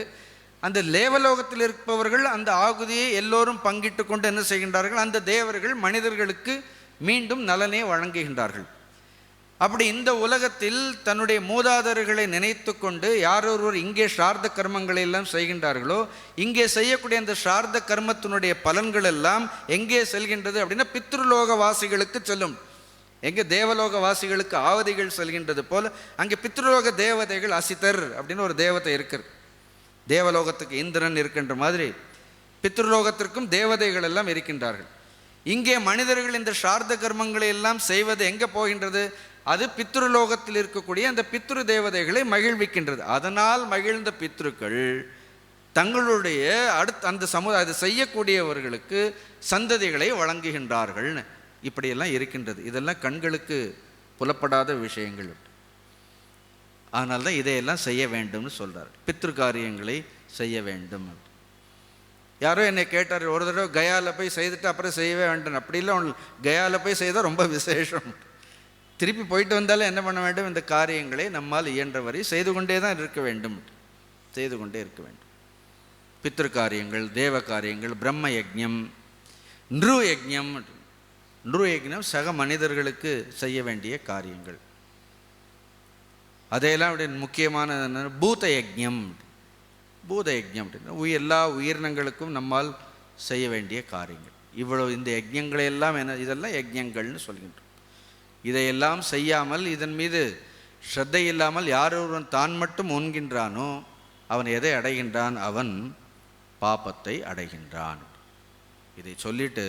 அந்த தேவலோகத்தில் இருப்பவர்கள் அந்த ஆகுதியை எல்லோரும் பங்கிட்டு கொண்டு என்ன செய்கின்றார்கள், அந்த தேவர்கள் மனிதர்களுக்கு மீண்டும் நலனை வழங்குகின்றார்கள். அப்படி இந்த உலகத்தில் தன்னுடைய மூதாதையர்களை நினைத்து கொண்டு யாரொருவர் இங்கே ஸ்ரார்த்த கர்மங்களை எல்லாம் செய்கின்றார்களோ, இங்கே செய்யக்கூடிய அந்த ஸ்ரார்த்த கர்மத்தினுடைய பலன்கள் எல்லாம் எங்கே செல்கின்றது அப்படின்னா பித்ருலோக வாசிகளுக்கு செல்லும். எங்கே தேவலோக வாசிகளுக்கு ஆவதிகள் செல்கின்றது போல அங்கே பித்ருலோக தேவதைகள், அசிதர் அப்படின்னு ஒரு தேவதை இருக்கிறது. தேவலோகத்துக்கு இந்திரன் இருக்கின்ற மாதிரி பித்ருலோகத்திற்கும் தேவதைகள் எல்லாம் இருக்கின்றார்கள். இங்கே மனிதர்கள் இந்த ஸ்ரார்த்த கர்மங்களை எல்லாம் செய்வது எங்கே போகின்றது, அது பித்ருலோகத்தில் இருக்கக்கூடிய அந்த பித்ரு தேவதைகளை மகிழ்விக்கின்றது. அதனால் மகிழ்ந்த பித்ருக்கள் தங்களுடைய அந்த அதை செய்யக்கூடியவர்களுக்கு சந்ததிகளை வழங்குகின்றார்கள். இப்படியெல்லாம் இருக்கின்றது. இதெல்லாம் கண்களுக்கு புலப்படாத விஷயங்கள். அதனால்தான் இதையெல்லாம் செய்ய வேண்டும்னு சொல்கிறார். பித்ரு காரியங்களை செய்ய வேண்டும். யாரோ என்னை கேட்டார், ஒரு தடவை கயாவில் போய் செய்துட்டு அப்புறம் செய்யவே வேண்டும். அப்படி இல்லை, கயாவில் போய் செய்தால் ரொம்ப விசேஷம். திருப்பி போயிட்டு வந்தாலும் என்ன பண்ண வேண்டும், இந்த காரியங்களை நம்மால் இயன்ற வரை செய்து கொண்டே தான் இருக்க வேண்டும், செய்து கொண்டே இருக்க வேண்டும். பித்ரு காரியங்கள், தேவ காரியங்கள், பிரம்ம யஜ்ஞம், நிரு யஜ்ஞம். நிரு யஜ்ஞம் சக மனிதர்களுக்கு செய்ய வேண்டிய காரியங்கள். அதையெல்லாம் அப்படி முக்கியமான பூத யஜ்ஞம். பூத யஜ்ஞம் அப்படின்னா எல்லா உயிரினங்களுக்கும் நம்மால் செய்ய வேண்டிய காரியங்கள். இவ்வளவு இந்த யஜ்ஞங்களையெல்லாம் இதெல்லாம் யஜ்ஞங்கள்னு சொல்கின்றோம். இதையெல்லாம் செய்யாமல் இதன் மீது ஸ்ரத்தை இல்லாமல் யார் ஒருவன் தான் மட்டும் உண்கின்றானோ அவன் எதை அடைகின்றான், அவன் பாபத்தை அடைகின்றான். இதை சொல்லிட்டு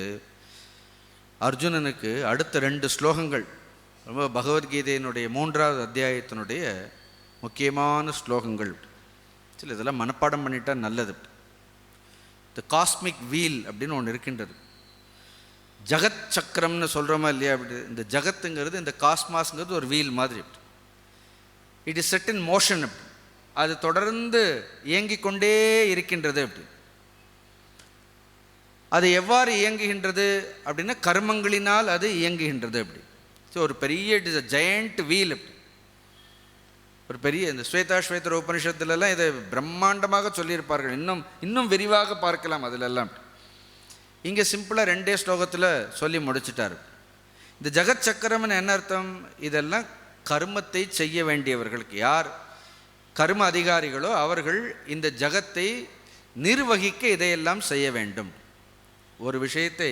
அர்ஜுனனுக்கு அடுத்த 2 ஸ்லோகங்கள் ரொம்ப பகவத்கீதையினுடைய 3வது அத்தியாயத்தினுடைய முக்கியமான ஸ்லோகங்கள். சரி, இதெல்லாம் மனப்பாடம் பண்ணிட்டா நல்லது. த காஸ்மிக் வீல் அப்படின்னு ஒன்று இருக்கின்றது. ஜகத் சக்கரம்னு சொல்கிறோமா இல்லையா? அப்படி இந்த ஜகத்துங்கிறது, இந்த காஸ்மாஸ்ங்கிறது ஒரு வீல் மாதிரி. It is set in motion. அது தொடர்ந்து இயங்கிக் கொண்டே இருக்கின்றது. அப்படி அது எவ்வாறு இயங்குகின்றது அப்படின்னா கர்மங்களினால் அது இயங்குகின்றது. அப்படி ஸோ ஒரு பெரிய it is a giant wheel. ஒரு பெரிய இந்த ஸ்வேதா உபனிஷத்துலலாம் இதை பிரம்மாண்டமாக சொல்லியிருப்பார்கள். இன்னும் விரிவாக பார்க்கலாம் அதிலெல்லாம். இங்கே சிம்பிளாக 2 ஸ்லோகத்தில் சொல்லி முடிச்சிட்டார். இந்த ஜகத் சக்கரம்னு என்ன அர்த்தம்? இதெல்லாம் கர்மத்தை செய்ய வேண்டியவர்களுக்கு, யார் கர்ம அதிகாரிகளோ அவர்கள் இந்த ஜகத்தை நிர்வகிக்க இதையெல்லாம் செய்ய வேண்டும். ஒரு விஷயத்தை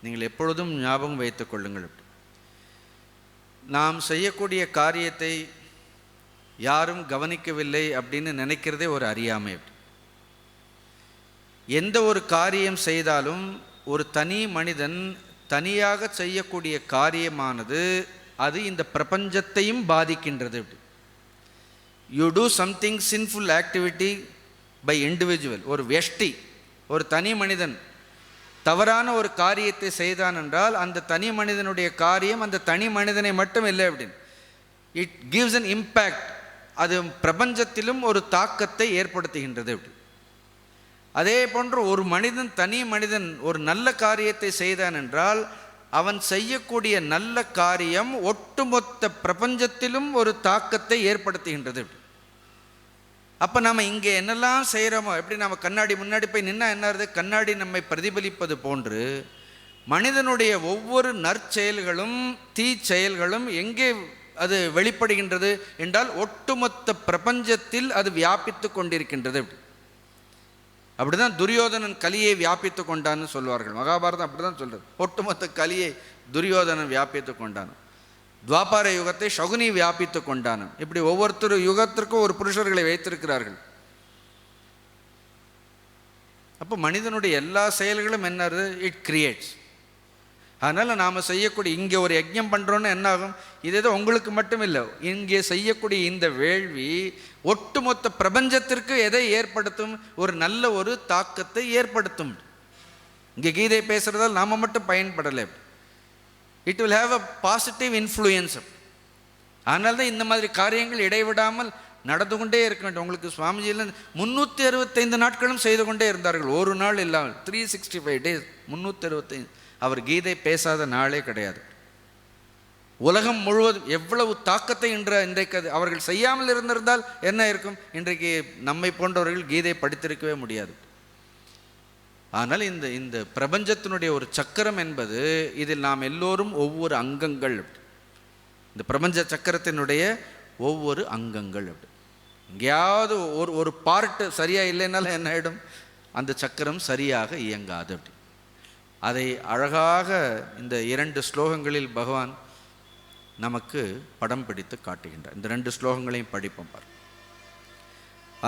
நீங்கள் எப்பொழுதும் ஞாபகம் வைத்துக் கொள்ளுங்கள். நாம் செய்யக்கூடிய காரியத்தை யாரும் கவனிக்கவில்லை அப்படின்னு நினைக்கிறதே ஒரு அறியாமை. எந்த ஒரு காரியம் செய்தாலும் ஒரு தனி மனிதன் தனியாக செய்யக்கூடிய காரியமானது அது இந்த பிரபஞ்சத்தையும் பாதிக்கின்றது. You do something sinful activity by individual. ஒரு வெஷ்டி, ஒரு தனி மனிதன் தவறான ஒரு காரியத்தை செய்தான் என்றால் அந்த தனி மனிதனுடைய காரியம் அந்த தனி மனிதனை மட்டும் இல்லை அப்படின்னு, இட் கிவ்ஸ் அன் இம்பேக்ட். அது பிரபஞ்சத்திலும் ஒரு தாக்கத்தை ஏற்படுத்துகின்றது. அப்படி அதே போன்று ஒரு மனிதன், தனி மனிதன் ஒரு நல்ல காரியத்தை செய்தான் என்றால் அவன் செய்யக்கூடிய நல்ல காரியம் ஒட்டுமொத்த பிரபஞ்சத்திலும் ஒரு தாக்கத்தை ஏற்படுத்துகின்றது. அப்போ நம்ம இங்கே என்னெல்லாம் செய்கிறோமோ, எப்படி நம்ம கண்ணாடி முன்னாடி போய் நின்னா என்ன ஆகுது, கண்ணாடி நம்மை பிரதிபலிப்பது போன்று மனிதனுடைய ஒவ்வொரு நற்செயல்களும் தீச்செயல்களும் எங்கே அது வெளிப்படுகின்றது என்றால் ஒட்டுமொத்த பிரபஞ்சத்தில் அது வியாபித்து கொண்டிருக்கின்றது. அப்படிதான் துரியோதனன் கலியை வியாபித்து கொண்டான்னு சொல்வார்கள். மகாபாரதம் அப்படிதான் சொல்றது. ஒட்டுமொத்த கலியை துரியோதனன் வியாபித்து கொண்டான். துவாபார யுகத்தை சகுனி வியாபித்து கொண்டான். இப்படி ஒவ்வொருத்தர் யுகத்திற்கும் ஒரு புருஷர்களை வைத்திருக்கிறார்கள். அப்போ மனிதனுடைய எல்லா செயல்களும் என்னது, இட் கிரியேட்ஸ். அதனால் நாம் செய்யக்கூடிய இங்கே ஒரு யஜ்ஞம் பண்ணுறோன்னு என்ன ஆகும், இது ஏதோ உங்களுக்கு மட்டும் இல்லை, இங்கே செய்யக்கூடிய இந்த வேள்வி ஒட்டுமொத்த பிரபஞ்சத்திற்கு எதை ஏற்படுத்தும், ஒரு நல்ல ஒரு தாக்கத்தை ஏற்படுத்தும். இங்கே கீதை பேசுகிறதால் நாம் மட்டும் பயன்படலை, it will have a positive influence. அதனால தான் இந்த மாதிரி காரியங்கள் இடைவிடாமல் நடந்து கொண்டே இருக்க வேண்டும். உங்களுக்கு சுவாமிஜியில் 365 நாட்களும் செய்து கொண்டே இருந்தார்கள், ஒரு நாள் இல்லாமல். 365 days, 365. அவர் கீதை பேசாத நாளே கிடையாது. உலகம் முழுவதும் எவ்வளவு தாக்கத்தை இன்றைக்கு அவர்கள் செய்யாமல் இருந்திருந்தால் என்ன இருக்கும்? இன்றைக்கு நம்மை போன்றவர்கள் கீதை படித்திருக்கவே முடியாது. ஆனால் இந்த பிரபஞ்சத்தினுடைய ஒரு சக்கரம் என்பது, இதில் நாம் எல்லோரும் ஒவ்வொரு அங்கங்கள். இந்த பிரபஞ்ச சக்கரத்தினுடைய ஒவ்வொரு அங்கங்கள். எங்கேயாவது ஒரு பார்ட்டு சரியாக இல்லைன்னாலும் என்ன ஆகிடும்? அந்த சக்கரம் சரியாக இயங்காது. அதை அழகாக இந்த 2 ஸ்லோகங்களில் பகவான் நமக்கு படம் பிடித்து காட்டுகின்றார். இந்த 2 ஸ்லோகங்களையும் படிப்போம் பார்.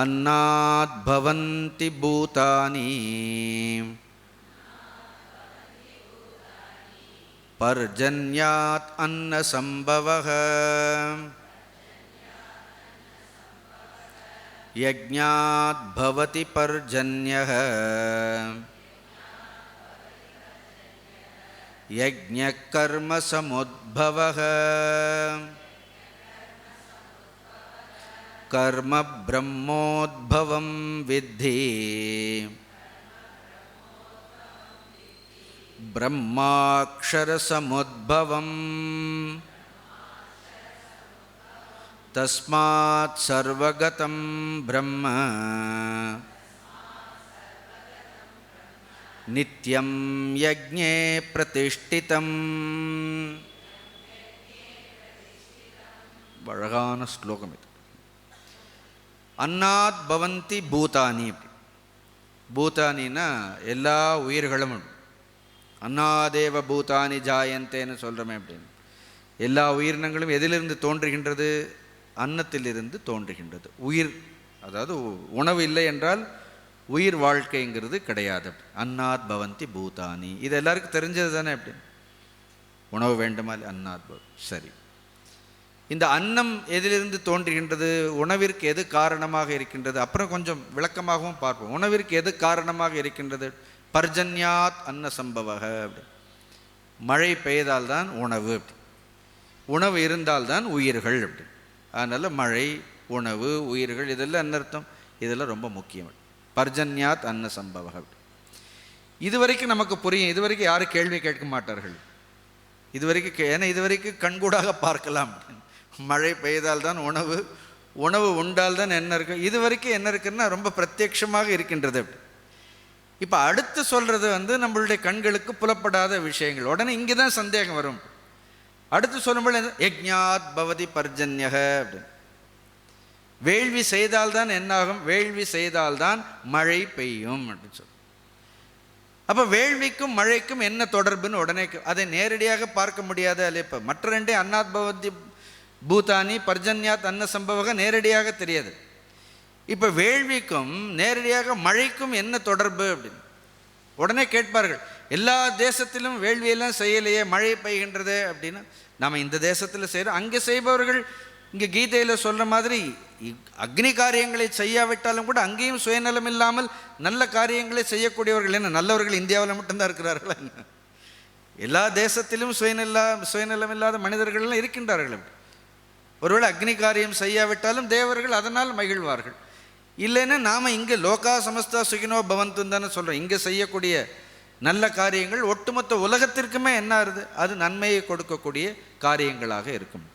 அன்னாத் பவந்தி பூதானி பர்ஜன்யாத் அன்ன சம்பவஹ யஜ்ஞாத் பவதி பர்ஜன்யஹ யஜ்ஞ கர்ம சமுத்பவஹ கர்ம பிரம்மோத்பவம் வித்தி பிரம்மாக்ஷர சமுத்பவம் தஸ்மாத் சர்வகதம் பிரம்ம நித்யம் யஜ்ஞே பிரதிஷ்டிதம். அழகான ஸ்லோகம் இது. அன்னாத் பவந்தி பூதானி. பூதானின்னா எல்லா உயிர்களும். அன்னாதேவ பூதானி ஜாயந்தேன்னு சொல்கிறோமே அப்படின்னு. எல்லா உயிரினங்களும் எதிலிருந்து தோன்றுகின்றது? அன்னத்திலிருந்து தோன்றுகின்றது. உயிர், அதாவது உணவு இல்லை என்றால் உயிர் வாழ்க்கைங்கிறது கிடையாது. அன்னாத் பவந்தி பூதானி, இது எல்லாருக்கும் தெரிஞ்சது தானே. எப்படி உணவு வேண்டுமா? அன்னாத் சரி. இந்த அன்னம் எதிலிருந்து தோன்றுகின்றது? உணவிற்கு எது காரணமாக இருக்கின்றது? அப்புறம் கொஞ்சம் விளக்கமாகவும் பார்ப்போம். உணவிற்கு எது காரணமாக இருக்கின்றது? பர்ஜன்யாத் அன்ன சம்பவக. அப்படி மழை பெய்தால்தான் உணவு, உணவு இருந்தால்தான் உயிர்கள். அப்படி அதனால் மழை, உணவு, உயிர்கள் இதெல்லாம் என்ன அர்த்தம்? இதெல்லாம் ரொம்ப முக்கியம். பர்ஜன்யாத் அன்ன சம்பவக. இதுவரைக்கும் நமக்கு புரியும். இதுவரைக்கும் யாரும் கேள்வி கேட்க மாட்டார்கள். இதுவரைக்கும் ஏன்னா இதுவரைக்கும் கண்கூடாக பார்க்கலாம். மழை பெய்தால்தான் உணவு, உணவு உண்டால்தான் என்ன இருக்கு. இதுவரைக்கும் என்ன இருக்குன்னா ரொம்ப பிரத்யட்சமாக இருக்கின்றது. இப்போ அடுத்து சொல்கிறது நம்மளுடைய கண்களுக்கு புலப்படாத விஷயங்கள். உடனே இங்கே தான் சந்தேகம் வரும். அடுத்து சொல்லும்போது யஜ்ஞாத் பவதி பர்ஜன்யக அப்படின்னு. வேள்வி செய்தால்தான் என்னாகும்? வேள்வி செய்தால்தான் மழை பெய்யும் அப்படின்னு சொல்லு. அப்போ வேள்விக்கும் மழைக்கும் என்ன தொடர்புன்னு உடனே அதை நேரடியாக பார்க்க முடியாத அல்ல. இப்போ மற்ற 2 அன்னாத் பவதி பூதானி பர்ஜன்யாத் அன்ன சம்பவக நேரடியாக தெரியாது. இப்போ வேள்விக்கும் நேரடியாக மழைக்கும் என்ன தொடர்பு அப்படின்னு உடனே கேட்பார்கள். எல்லா தேசத்திலும் வேள்வியெல்லாம் செய்யலையே, மழை பெய்கின்றது அப்படின்னா நாம் இந்த தேசத்தில் செய்கிறோம். அங்கே செய்பவர்கள் இங்கே கீதையில் சொல்கிற மாதிரி அக்னி காரியங்களை செய்யாவிட்டாலும் கூட அங்கேயும் சுயநலம் இல்லாமல் நல்ல காரியங்களை செய்யக்கூடியவர்கள். என்ன நல்லவர்கள் இந்தியாவில் மட்டும்தான் இருக்கிறார்களா? எல்லா தேசத்திலும் சுயநலம் இல்லாத மனிதர்கள்லாம் இருக்கின்றார்கள். ஒருவேளை அக்னி காரியம் செய்யாவிட்டாலும் தேவர்கள் அதனால் மகிழ்வார்கள். இல்லைன்னா நாம் இங்கே லோகா சமஸ்தா சுகினோ பவந்துன்னு தானே சொல்கிறோம். இங்கே செய்யக்கூடிய நல்ல காரியங்கள் ஒட்டுமொத்த உலகத்திற்குமே என்ன ஆகுது? அது நன்மையை கொடுக்கக்கூடிய காரியங்களாக இருக்கும்.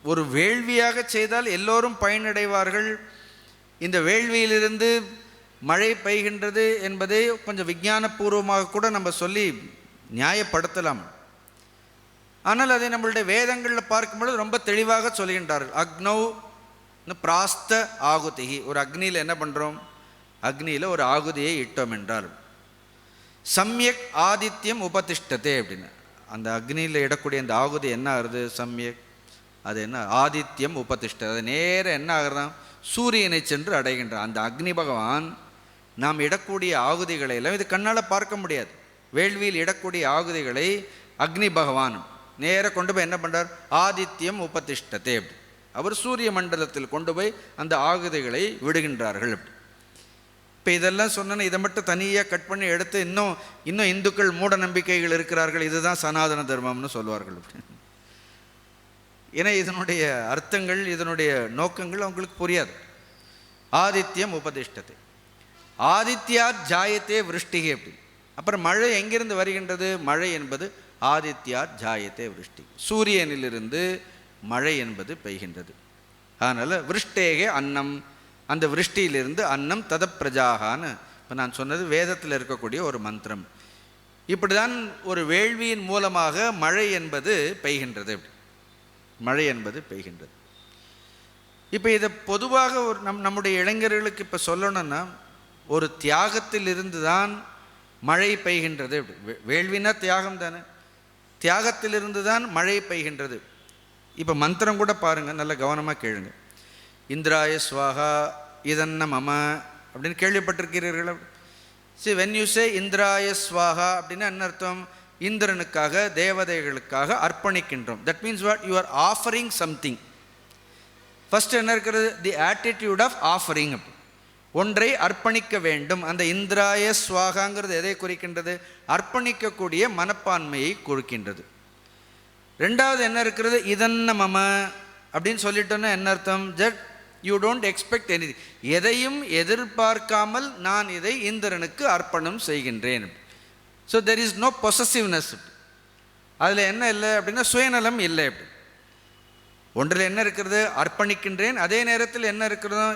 ஒரு வேள்வியாக செய்தால் எல்லோரும் பயனடைவார்கள். இந்த வேள்வியிலிருந்து மழை பெய்கின்றது என்பதை கொஞ்சம் விஞ்ஞானபூர்வமாக கூட நம்ம சொல்லி நியாயப்படுத்தலாம். ஆனால் அதை நம்மளுடைய வேதங்களில் பார்க்கும்பொழுது ரொம்ப தெளிவாக சொல்கின்றார்கள். அக்னௌ பிராஸ்த ஆகுதிகி. ஒரு அக்னியில் என்ன பண்ணுறோம்? அக்னியில் ஒரு ஆகுதியை இட்டோம் என்றால் சம்யக் ஆதித்யம் உபதிஷ்டதே அப்படின்னு. அந்த அக்னியில் இடக்கூடிய அந்த ஆகுதி என்ன ஆகுது? சம்யக், அது என்ன? ஆதித்யம் உபதிஷ்ட. அது நேரம் என்ன ஆகுறதான்? சூரியனை சென்று அடைகின்றான். அந்த அக்னி பகவான் நாம் இடக்கூடிய ஆகுதிகளை எல்லாம் இது கண்ணால் பார்க்க முடியாது. வேள்வியில் இடக்கூடிய ஆகுதிகளை அக்னி பகவான் நேர கொண்டு போய் என்ன பண்ணுறார்? ஆதித்யம் உபதிஷ்டதே. அவர் சூரிய மண்டலத்தில் கொண்டு போய் அந்த ஆகுதிகளை விடுகின்றார்கள். இப்போ இதெல்லாம் சொன்னேன்னா இதை மட்டும் தனியாக கட் பண்ணி எடுத்து இன்னும் இந்துக்கள் மூட நம்பிக்கைகள் இருக்கிறார்கள், இதுதான் சனாதன தர்மம்னு சொல்வார்கள். ஏன்னா இதனுடைய அர்த்தங்கள், இதனுடைய நோக்கங்கள் அவங்களுக்கு புரியாது. ஆதித்யம் உபதிஷ்டத்தை, ஆதித்யா ஜாயத்தே விருஷ்டிகை. அப்படி அப்புறம் மழை எங்கிருந்து வருகின்றது? மழை என்பது ஆதித்யாத் ஜாயத்தே விருஷ்டி, சூரியனிலிருந்து மழை என்பது பெய்கின்றது. அதனால் விருஷ்டேகே அன்னம், அந்த விருஷ்டியிலிருந்து அன்னம் ததப்பிரஜாகான்னு இப்போ நான் சொன்னது வேதத்தில் இருக்கக்கூடிய ஒரு மந்திரம். இப்படி தான் ஒரு வேள்வியின் மூலமாக மழை என்பது பெய்கின்றது. மழை என்பது பெய்கின்றது. இப்போ இதை பொதுவாக ஒரு நம்முடைய இளைஞர்களுக்கு இப்போ சொல்லணும்னா, ஒரு தியாகத்தில் இருந்து தான் மழை பெய்கின்றது. வேள்வினா தியாகம் தானே, தியாகத்திலிருந்து தான் மழை பெய்கின்றது. இப்போ மந்திரம் கூட பாருங்கள், நல்ல கவனமாக கேளுங்க. இந்திராய ஸ்வாகா இதன்ன மம அப்படின்னு கேள்விப்பட்டிருக்கிறீர்கள். See, when you say இந்திராய ஸ்வாகா அப்படின்னா என்ன அர்த்தம்? இந்திரனுக்காக, தேவதைகளுக்காக அர்ப்பணிக்கின்றோம். That means what? You are offering something. First என்ன இருக்கிறது? The attitude of offering. ஒன்றை அர்ப்பணிக்க வேண்டும். அந்த இந்திராய ஸ்வாகாங்கிறது எதை குறிக்கின்றது? அர்ப்பணிக்கக்கூடிய மனப்பான்மையை குறிக்கின்றது. ரெண்டாவது என்ன இருக்கிறது? இதன்ன மம அப்படின்னு சொல்லிட்டோன்னா என்ன அர்த்தம்? Just you don't expect any, எதையும் எதிர்பார்க்காமல் நான் இதை இந்திரனுக்கு அர்ப்பணம் செய்கின்றேன். So there is no possessiveness. அதில் என்ன இல்லை அப்படின்னா சுயநலம் இல்லை. ஒன்றில் என்ன இருக்கிறது? அர்ப்பணிக்கின்றேன். அதே நேரத்தில் என்ன இருக்கிறதோ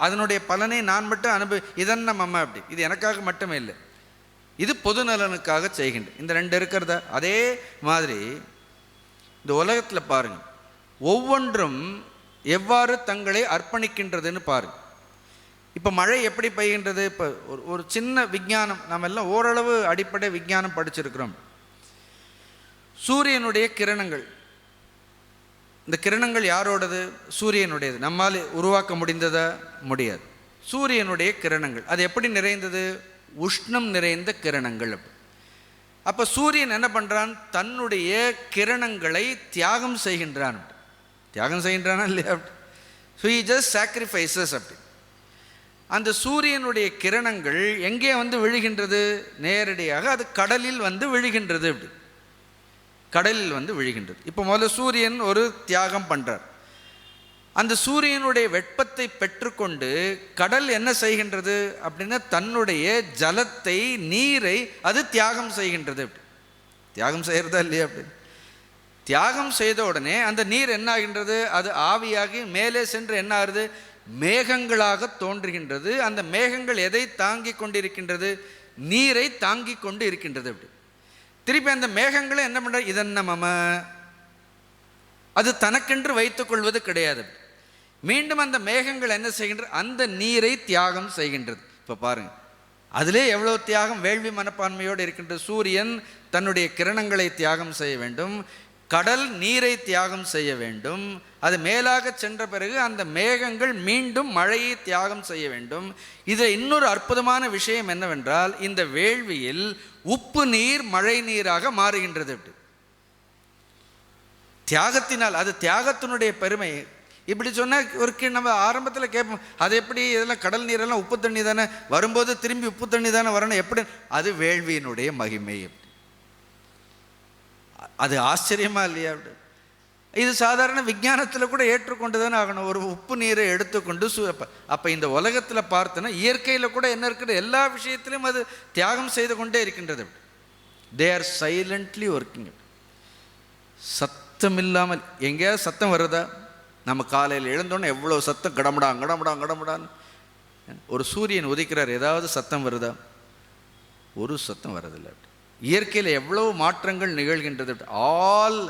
அதனுடைய பலனை நான் மட்டும் இதன்ன மம அப்படி, இது எனக்காக மட்டுமே இல்லை, இது பொது நலனுக்காக செய்கின்றேன். இந்த ரெண்டு இருக்கிறதா? அதே மாதிரி இந்த உலகத்தில் பாருங்கள், ஒவ்வொன்றும் எவ்வாறு தங்களை அர்ப்பணிக்கின்றதுன்னு பாருங்கள். இப்போ மழை எப்படி பெய்கின்றது? இப்போ ஒரு சின்ன விஞ்ஞானம், நாம் எல்லாம் ஓரளவு அடிப்படை விஞ்ஞானம் படிச்சிருக்கிறோம். சூரியனுடைய கிரணங்கள், இந்த கிரணங்கள் யாரோடது? சூரியனுடையது. நம்மால் உருவாக்க முடிந்ததா? முடியாது. சூரியனுடைய கிரணங்கள் அது எப்படி நிறைந்தது? உஷ்ணம் நிறைந்த கிரணங்கள். அப்போ சூரியன் என்ன பண்ணுறான்? தன்னுடைய கிரணங்களை தியாகம் செய்கின்றான். தியாகம் செய்கின்றானா இல்லையா? So he just sacrifices. அப்படி அந்த சூரியனுடைய கிரணங்கள் எங்கே வந்து விழுகின்றது? நேரடியாக அது கடலில் வந்து விழுகின்றது. அப்படி கடலில் வந்து விழுகின்றது. இப்போ முதல்ல சூரியன் ஒரு தியாகம் பண்ணுறார். அந்த சூரியனுடைய வெப்பத்தை பெற்றுக்கொண்டு கடல் என்ன செய்கின்றது அப்படின்னா தன்னுடைய ஜலத்தை, நீரை அது தியாகம் செய்கின்றது. அப்படி தியாகம் செய்கிறதா இல்லையா? அப்படி தியாகம் செய்த உடனே அந்த நீர் என்ன ஆகின்றது? அது ஆவியாகி மேலே சென்று என்ன ஆகுது? மேகங்களாக தோன்றுகின்றது. அந்த மேகங்கள் எதை தாங்கி கொண்டிருக்கின்றது? நீரை தாங்கி கொண்டு இருக்கின்றது. அப்படி திருப்பி அந்த மேகங்களை என்ன பண்ணுற? இதன்ன மம, அது தனக்கென்று வைத்துக் கொள்வது கிடையாது. மீண்டும் அந்த மேகங்கள் என்ன செய்கின்றது? அந்த நீரை தியாகம் செய்கின்றது. இப்போ பாருங்கள், அதிலே எவ்வளோ தியாகம், வேள்வி மனப்பான்மையோடு இருக்கின்றது. சூரியன் தன்னுடைய கிரணங்களை தியாகம் செய்ய வேண்டும், கடல் நீரை தியாகம் செய்ய வேண்டும், அது மேலாக சென்ற பிறகு அந்த மேகங்கள் மீண்டும் மழையை தியாகம் செய்ய வேண்டும். இதில் இன்னொரு அற்புதமான விஷயம் என்னவென்றால், இந்த வேள்வியில் உப்பு நீர் மழை நீராக மாறுகின்றது. அப்படி தியாகத்தினால், அது தியாகத்தினுடைய பெருமை. இப்படி சொன்னால் ஒரு நம்ம ஆரம்பத்தில் கேட்போம், அது எப்படி இதெல்லாம் கடல் நீரெல்லாம் உப்பு தண்ணி தானே, வரும்போது திரும்பி உப்பு தண்ணி தானே வரணும், எப்படி? அது வேள்வியினுடைய மகிமை. அது ஆச்சரியமா இல்லையா? இது சாதாரண விஞ்ஞானத்தில் கூட ஏற்றுக்கொண்டு தானே ஆகணும். ஒரு உப்பு நீரை எடுத்துக்கொண்டு அப்போ இந்த உலகத்தில் பார்த்தோன்னா இயற்கையில் கூட என்ன இருக்குது? எல்லா விஷயத்திலும் அது தியாகம் செய்து கொண்டே இருக்கின்றது. They are silently working. சத்தம் இல்லாமல். எங்கேயாவது சத்தம் வருதா? நம்ம காலையில் எழுந்தோன்னே எவ்வளோ சத்தம், கடமுடான்னு. ஒரு சூரியன் உதிக்கிறார், ஏதாவது சத்தம் வருதா? ஒரு சத்தம் வரதில்லை. இயற்கையில் எவ்வளவு மாற்றங்கள் நிகழ்கின்றது. All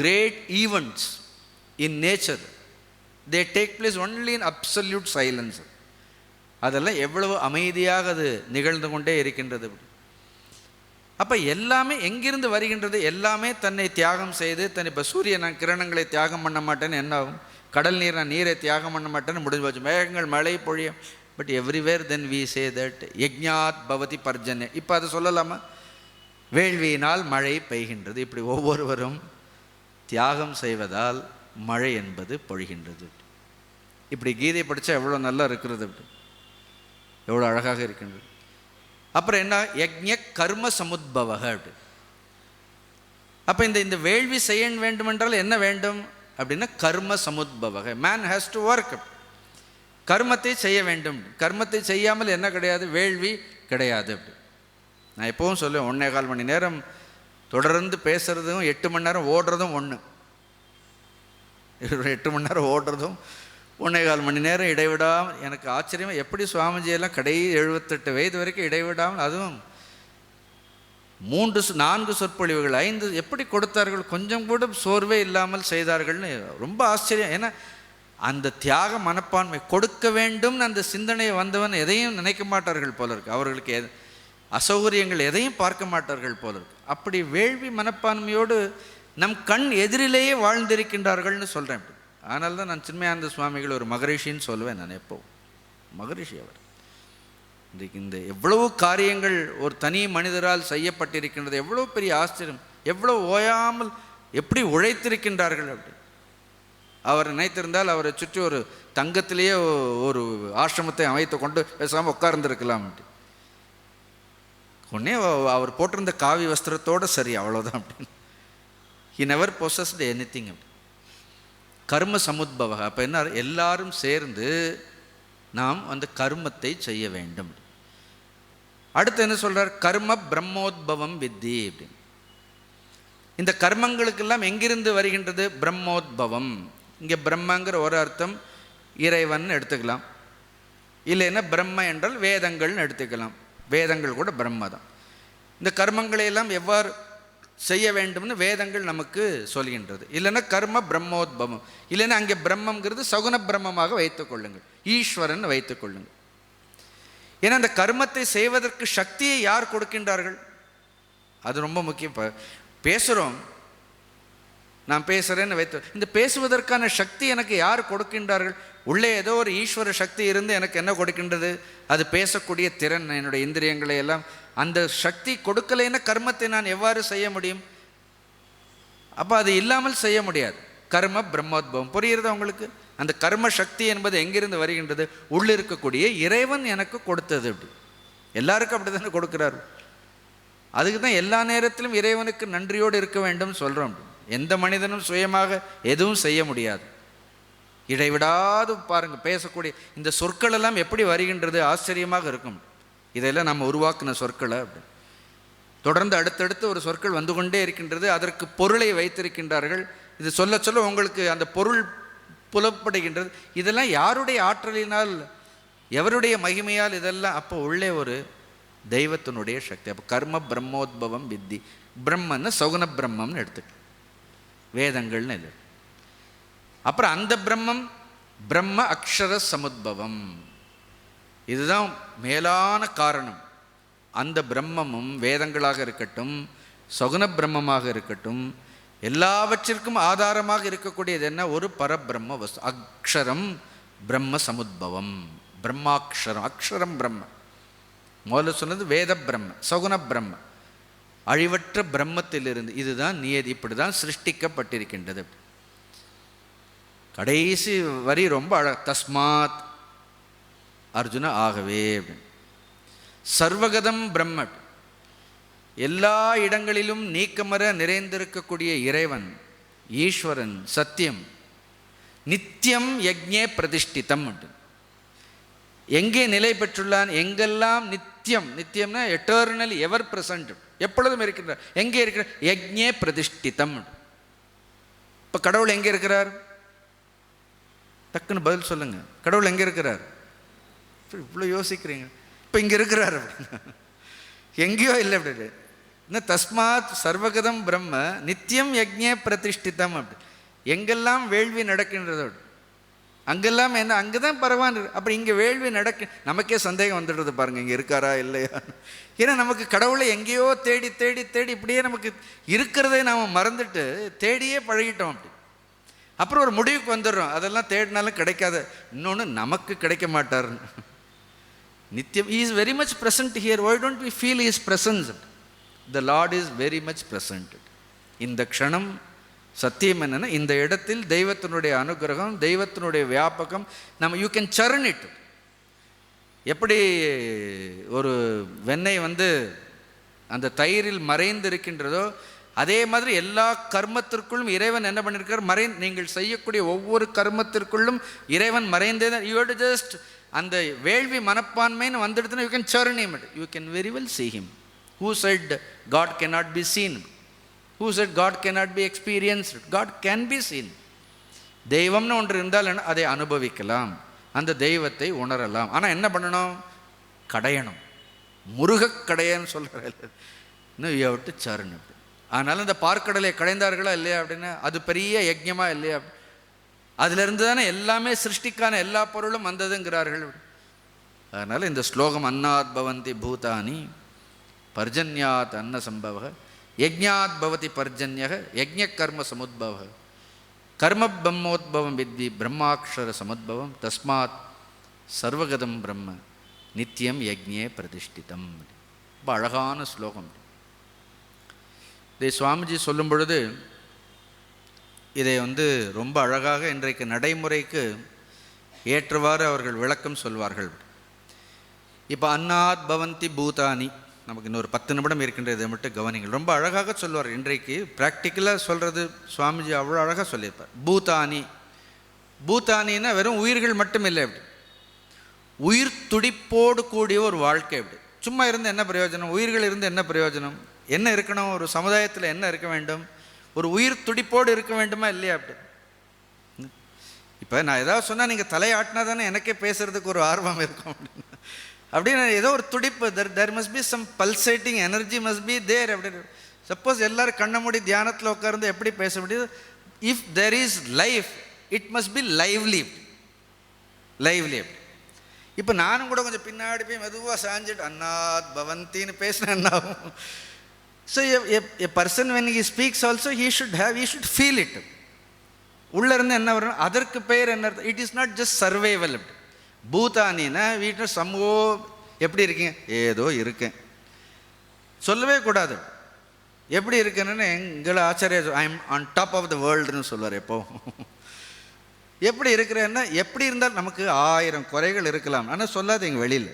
great events in nature, they take place only in absolute silence. அதெல்லாம் எவ்வளவு அமைதியாக அது நிகழ்ந்து கொண்டே இருக்கின்றது. அப்போ எல்லாமே எங்கிருந்து வருகின்றது? எல்லாமே தன்னை தியாகம் செய்து இப்போ சூரியன் நான் கிரணங்களை தியாகம் பண்ண மாட்டேன்னு என்ன ஆகும்? கடல் நீர் நான் நீரை தியாகம் பண்ண மாட்டேன்னு முடிஞ்சு போச்சு. மேகங்கள் மழை பொழியும். But everywhere then we say that யஜ்ஞாத் பவதி பர்ஜன்ய. இப்போ அதை சொல்லலாமா? வேள்வியினால் மழை பெய்கின்றது. இப்படி ஒவ்வொருவரும் தியாகம் செய்வதால் மழை என்பது பொழிகின்றது. இப்படி கீதை படித்தா எவ்வளோ நல்லா இருக்கிறது, எவ்வளோ அழகாக இருக்கின்றது. அப்புறம் என்ன? யஜ்ஞ கர்ம சமுத்பவக. அப்படி அப்போ இந்த வேள்வி செய்ய வேண்டுமென்றால் என்ன வேண்டும் அப்படின்னா கர்ம சமுத்பவக. Man has to work. கர்மத்தை செய்ய வேண்டும். கர்மத்தை செய்யாமல் என்ன கிடையாது? வேள்வி கிடையாது. அப்படி நான் எப்பவும் சொல்லுவேன், 1.25 மணி நேரம் தொடர்ந்து பேசுகிறதும் 8 மணி நேரம் ஓடுறதும் ஒன்று. 8 மணி நேரம் ஓடுறதும் 1.25 மணி நேரம் இடைவிடாமல். எனக்கு ஆச்சரியமாக எப்படி சுவாமிஜியெல்லாம் 78 வயது வரைக்கும் இடைவிடாமல், அதுவும் 3-4 சொற்பொழிவுகள் 5 எப்படி கொடுத்தார்கள், கொஞ்சம் கூட சோர்வே இல்லாமல் செய்தார்கள்னு ரொம்ப ஆச்சரியம். ஏன்னா அந்த தியாக மனப்பான்மை, கொடுக்க வேண்டும்னு அந்த சிந்தனையை வந்தவன் எதையும் நினைக்க மாட்டார்கள் போல இருக்கு. அவர்களுக்கு அசௌகரியங்கள் எதையும் பார்க்க மாட்டார்கள் போல இருக்கு. அப்படி வேள்வி மனப்பான்மையோடு நம் கண் எதிரிலேயே வாழ்ந்திருக்கின்றார்கள்னு சொல்கிறேன். அதனால தான் நான் சின்மயானந்த சுவாமிகள் ஒரு மகரிஷின்னு சொல்லுவேன். நான் எப்போ மகரிஷி அவர். இன்றைக்கு இந்த எவ்வளவு காரியங்கள் ஒரு தனி மனிதரால் செய்யப்பட்டிருக்கின்றது, எவ்வளோ பெரிய ஆச்சரியம், எவ்வளோ ஓயாமல் எப்படி உழைத்திருக்கின்றார்கள். அப்படி அவர் நினைத்திருந்தால் அவரை சுற்றி ஒரு தங்கத்திலேயே ஒரு ஆசிரமத்தை அமைத்து கொண்டு பேசாமல் உட்கார்ந்துருக்கலாம். உடனே அவர் போட்டிருந்த காவி வஸ்திரத்தோடு சரி, அவ்வளோதான் அப்படின்னு. He never possessed anything. கர்ம சமுத்பவ. அப்போ என்ன, எல்லாரும் சேர்ந்து நாம் அந்த கர்மத்தை செய்ய வேண்டும். அடுத்து என்ன சொல்கிறார், கர்ம பிரம்மோத்பவம் வித்தி அப்படின்னு. இந்த கர்மங்களுக்கெல்லாம் எங்கிருந்து வருகின்றது, பிரம்மோத்பவம். இங்கே பிரம்மங்கிற ஒரு அர்த்தம் இறைவன் எடுத்துக்கலாம், இல்லைன்னா பிரம்ம என்றால் வேதங்கள்னு எடுத்துக்கலாம். வேதங்கள் கூட பிரம்ம தான். இந்த கர்மங்களை எல்லாம் எவ்வாறு செய்ய வேண்டும்னு வேதங்கள் நமக்கு சொல்கின்றது. இல்லைன்னா கர்ம பிரம்மோத்பவம், இல்லைன்னா அங்கே பிரம்மங்கிறது சகுன பிரம்மமாக வைத்துக்கொள்ளுங்கள், ஈஸ்வரன் வைத்துக்கொள்ளுங்கள். ஏன்னா அந்த கர்மத்தை செய்வதற்கு சக்தியை யார் கொடுக்கின்றார்கள், அது ரொம்ப முக்கியம். இப்போ பேசுகிறோம், நான் பேசுகிறேன்னு வைத்து, இந்த பேசுவதற்கான சக்தி எனக்கு யார் கொடுக்கின்றார்கள்? உள்ளே ஏதோ ஒரு ஈஸ்வர சக்தி இருந்து எனக்கு என்ன கொடுக்கின்றது, அது பேசக்கூடிய திறன், என்னுடைய இந்திரியங்களை எல்லாம். அந்த சக்தி கொடுக்கலைன்னா கர்மத்தை நான் எவ்வாறு செய்ய முடியும்? அப்போ அது இல்லாமல் செய்ய முடியாது. கர்ம பிரம்மோத்பவம் புரியுறதா உங்களுக்கு? அந்த கர்ம சக்தி என்பது எங்கிருந்து வருகின்றது, உள்ளே இருக்கக்கூடிய இறைவன் எனக்கு கொடுத்தது. அப்படி எல்லாருக்கும் அப்படி தானே கொடுக்குறாரு. அதுக்கு தான் எல்லா நேரத்திலும் இறைவனுக்கு நன்றியோடு இருக்க வேண்டும் சொல்கிறோம். எந்த மனிதனும் சுயமாக எதுவும் செய்ய முடியாது. இடைவிடாது பாருங்கள், பேசக்கூடிய இந்த சொற்கள் எல்லாம் எப்படி வருகின்றது, ஆச்சரியமாக இருக்கும். இதெல்லாம் நம்ம உருவாக்கின சொற்களை. அப்படி தொடர்ந்து அடுத்தடுத்து ஒரு சொற்கள் வந்து கொண்டே இருக்கின்றது. அதற்கு பொருளை வைத்திருக்கின்றார்கள். இது சொல்ல சொல்ல உங்களுக்கு அந்த பொருள் புலப்படுகின்றது. இதெல்லாம் யாருடைய ஆற்றலினால், எவருடைய மகிமையால் இதெல்லாம்? அப்போ உள்ளே ஒரு தெய்வத்தினுடைய சக்தி. அப்போ கர்ம பிரம்மோத்பவம் வித்தி. பிரம்மன்னு சகுன பிரம்மம்னு எடுத்துக்க, வேதங்கள்னு இது. அப்புறம் அந்த பிரம்மம் பிரம்ம அக்ஷர சமுத்பவம். இதுதான் மேலான காரணம். அந்த பிரம்மமும் வேதங்களாக இருக்கட்டும், சகுன பிரம்மமாக இருக்கட்டும், எல்லாவற்றிற்கும் ஆதாரமாக இருக்கக்கூடியது என்ன, ஒரு பரபிரம்ம வஸ்து. அக்ஷரம் பிரம்ம சமுத்பவம், பிரம்மாட்சரம். அக்ஷரம் பிரம்ம, முதல்ல சொன்னது வேத பிரம்ம, சகுன பிரம்ம, அழிவற்ற பிரம்மத்திலிருந்து. இதுதான் நியதி, இப்படி தான் சிருஷ்டிக்கப்பட்டிருக்கின்றது. கடைசி வரி ரொம்ப தஸ்மாத் அர்ஜுன ஆகவே அப்படின்னு. சர்வகதம் பிரம்ம, எல்லா இடங்களிலும் நீக்கமர நிறைந்திருக்கக்கூடிய இறைவன், ஈஸ்வரன், சத்தியம், நித்தியம் யக்ஞே பிரதிஷ்டிதம். எங்கே நிலை பெற்றுள்ளான், எங்கெல்லாம் நித்தியம், நித்தியம்னா எட்டர்னல், எவர் பிரசன்ட், எப்பொழுதும் இருக்கின்றார். எங்கே இருக்கிறார், யக்ஞே பிரதிஷ்டிதம். இப்போ கடவுள் எங்கே இருக்கிறார், டக்குன்னு பதில் சொல்லுங்க. கடவுள் எங்கே இருக்கிறார்? இவ்வளோ யோசிக்கிறீங்க. இப்போ இங்கே இருக்கிறார் அப்படின்னா எங்கேயோ இல்லை. அப்படி இன்னும் தஸ்மாத் சர்வகதம் பிரம்ம நித்தியம் யக்ஞே பிரதிஷ்டிதம். அப்படி எங்கெல்லாம் வேள்வி நடக்கின்றதோடு அங்கெல்லாம் என்ன, அங்கே தான் பரவான். அப்படி இங்கே வேள்வி நமக்கே சந்தேகம் வந்துடுறது பாருங்கள், இங்கே இருக்காரா இல்லையா. ஏன்னா நமக்கு கடவுளை எங்கேயோ தேடி தேடி தேடி இப்படியே நமக்கு இருக்கிறதே நாம் மறந்துட்டு தேடியே பழகிட்டோம். அப்படி அப்புறம் ஒரு முடிவுக்கு வந்துடுறோம், அதெல்லாம் தேடினாலும் கிடைக்காது. இன்னொன்று, நமக்கு கிடைக்க மாட்டார். நித்தியம், he is very much present here. Why don't we feel his presence? The Lord is very much present. இந்த க்ஷணம் சத்தியம் என்னென்னா, இந்த இடத்தில் தெய்வத்தினுடைய அனுகிரகம், தெய்வத்தினுடைய வியாபகம் நம்ம யூ கேன் சர்ன் இட். எப்படி ஒரு வெண்ணெய் அந்த தயிரில் மறைந்து இருக்கின்றதோ, அதே மாதிரி எல்லா கர்மத்திற்குள்ளும் இறைவன் என்ன பண்ணியிருக்கார், நீங்கள் செய்யக்கூடிய ஒவ்வொரு கர்மத்திற்குள்ளும் இறைவன் மறைந்தே. யூ ஹேவ் டு ஜஸ்ட் அந்த வேள்வி மனப்பான்மைன்னு வந்துடுதுன்னா you can churn him. You can very well see him. Who said God cannot be seen? Who said God cannot be experienced? God can be seen. தெய்வம்னு ஒன்று இருந்தால் அதை அனுபவிக்கலாம், அந்த தெய்வத்தை உணரலாம். ஆனால் என்ன பண்ணணும்? கடையணும். முருகக் கடையன்னு சொல்கிறார். இன்னும் விட்டு சரண். அதனால் இந்த பார்க்கடலை கடைந்தார்களா இல்லையா அப்படின்னா அது பெரிய யஜ்ஞமா இல்லையா? அதிலிருந்து தானே எல்லாமே சிருஷ்டிக்கான எல்லா பொருளும் வந்ததுங்கிறார்கள். அதனால் இந்த ஸ்லோகம் அன்னாத் பவந்தி பூதானி பர்ஜன்யாத் அன்ன சம்பவ யஜ்ஞாத் பவதி பர்ஜன்யக யஜ்ஞ கர்ம சமுத்பவ கர்ம பிரம்மோத்பவம் வித்வி பிரம்மாட்சர சமுத்பவம் தஸ்மாத் சர்வகதம் பிரம்ம நித்தியம் யஜ்ஞே பிரதிஷ்டிதம். ரொம்ப அழகான ஸ்லோகம். இதை சுவாமிஜி சொல்லும் பொழுது இதை ரொம்ப அழகாக இன்றைக்கு நடைமுறைக்கு ஏற்றவாறு அவர்கள் விளக்கம் சொல்வார்கள். இப்போ அன்னாத் பவந்தி பூதானி, நமக்கு இன்னொரு 10 நிமிடம் இருக்கின்ற இதை மட்டும் கவனிங்கள். ரொம்ப அழகாக சொல்வார். இன்றைக்கு ப்ராக்டிக்கலாக சொல்கிறது சுவாமிஜி அவ்வளோ அழகாக சொல்லியிருப்பார். பூதானி, பூதானின்னா வெறும் உயிர்கள் மட்டும் இல்லை, அப்படி உயிர் துடிப்போடு கூடிய ஒரு வாழ்க்கை. அப்படி சும்மா இருந்து என்ன பிரயோஜனம்? உயிர்கள் இருந்து என்ன பிரயோஜனம்? என்ன இருக்கணும்? ஒரு சமுதாயத்தில் என்ன இருக்க வேண்டும்? ஒரு உயிர் துடிப்போடு இருக்க வேண்டுமா இல்லையா? அப்படி இப்போ நான் ஏதாவது சொன்னால் நீங்கள் தலையாட்டினா தானே எனக்கே பேசுகிறதுக்கு ஒரு ஆர்வம் இருக்கும். அப்படின்னு ஏதோ ஒரு துடிப்பு, there must be some pulsating energy must be there. அப்படின்னு சப்போஸ் எல்லோரும் கண்ண மூடி தியானத்தில் உட்கார்ந்து எப்படி பேச முடியுது? If there is life it must be lively. Lively. இப்போ நானும் கூட கொஞ்சம் பின்னாடி போய் மெதுவாக சாஞ்சிட்டு அன்னாத் பவந்தின்னு பேசினேன் என்ன ஆகும்? So a person when he speaks also he should feel it. உள்ளேருந்து என்ன வரும்? அதற்கு பெயர் என்ன? It is not just survival. பூதானின்னா வீட்டில் சமூக எப்படி இருக்கீங்க? ஏதோ இருக்கேன் சொல்லவே கூடாது. எப்படி இருக்கேன்னு எங்களை ஆச்சரிய I am on top of the வேர்ல்டுன்னு சொல்லுவார். எப்போ எப்படி இருக்கிறேன்னா, எப்படி இருந்தால் நமக்கு 1000 குறைகள் இருக்கலாம், ஆனால் சொல்லாதீங்க வெளியில்.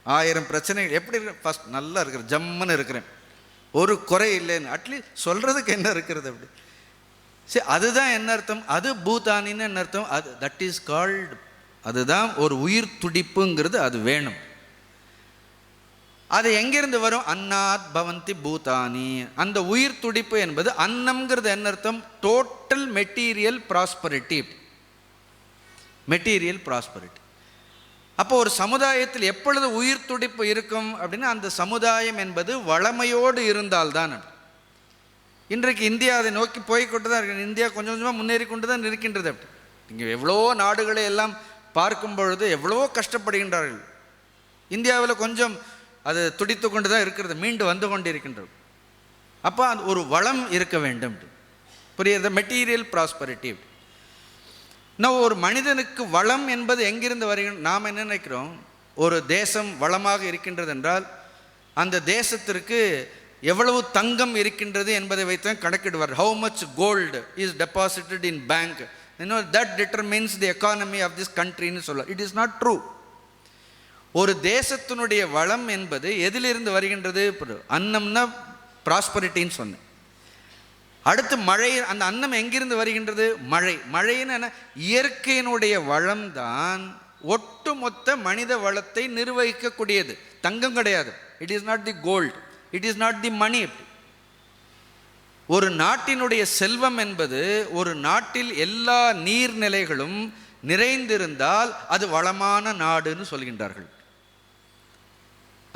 1000 பிரச்சனைகள் எப்படி இருக்கு? ஃபஸ்ட் நல்லா இருக்கிறேன், ஜம்முன்னு இருக்கிறேன், ஒரு குறை இல்லைன்னு அட்லீஸ்ட் சொல்கிறதுக்கு என்ன இருக்கிறது? அப்படி சரி, அதுதான் என்ன அர்த்தம்? அது பூதானின்னு என்ன அர்த்தம்? அது தட் இஸ் கால்டு, அதுதான் ஒரு உயிர் துடிப்புங்கிறது. அது வேணும். அது எங்கிருந்து வரும்? அன்னாத் பவந்தி பூதானி. அந்த உயிர் துடிப்பு என்பது அன்னம்ங்கிறது என்ன அர்த்தம்? Total material prosperity. Material prosperity. அப்போ ஒரு சமுதாயத்தில் எப்பொழுது உயிர் துடிப்பு இருக்கும் அப்படின்னா அந்த சமுதாயம் என்பது வளமையோடு இருந்தால்தான். இன்றைக்கு இந்தியா அதை நோக்கி போய்கொண்டு தான் இருக்கு. இந்தியா கொஞ்சம் கொஞ்சமாக முன்னேறி கொண்டு தான் இருக்கின்றது. அப்படி இங்கே எவ்வளோ நாடுகளை எல்லாம் பார்க்கும் பொழுது எவ்வளவோ கஷ்டப்படுகின்றார்கள். இந்தியாவில் கொஞ்சம் அது துடித்து கொண்டு தான் இருக்கிறது, மீண்டு வந்து கொண்டு இருக்கின்றது. அப்போ அது ஒரு வளம் இருக்க வேண்டும். புரியுது? Material prosperity. இன்னும் ஒரு மனிதனுக்கு வளம் என்பது எங்கிருந்து வருகின்ற? நாம் என்ன நினைக்கிறோம்? ஒரு தேசம் வளமாக இருக்கின்றது என்றால் அந்த தேசத்திற்கு எவ்வளவு தங்கம் இருக்கின்றது என்பதை வைத்து கணக்கிடுவார். How much gold is deposited in bank, that determines the economy of this கண்ட்ரின்னு சொல்ல. It is not true. ஒரு தேசத்தினுடைய வளம் என்பது எதிலிருந்து வருகின்றது? அன்னம்னா ப்ராஸ்பரிட்டின்னு சொன்னேன். அடுத்து மழை. அந்த அன்னம் எங்கிருந்து வருகின்றது? மழை. மழைன்னு என்ன? இயற்கையினுடைய வளம்தான் ஒட்டுமொத்த மனித வளத்தை நிர்வகிக்கக்கூடியது. தங்கம் கிடையாது. It is not the gold, it is not the money. ஒரு நாட்டினுடைய செல்வம் என்பது ஒரு நாட்டில் எல்லா நீர்நிலைகளும் நிறைந்திருந்தால் அது வளமான நாடுன்னு சொல்கின்றார்கள்.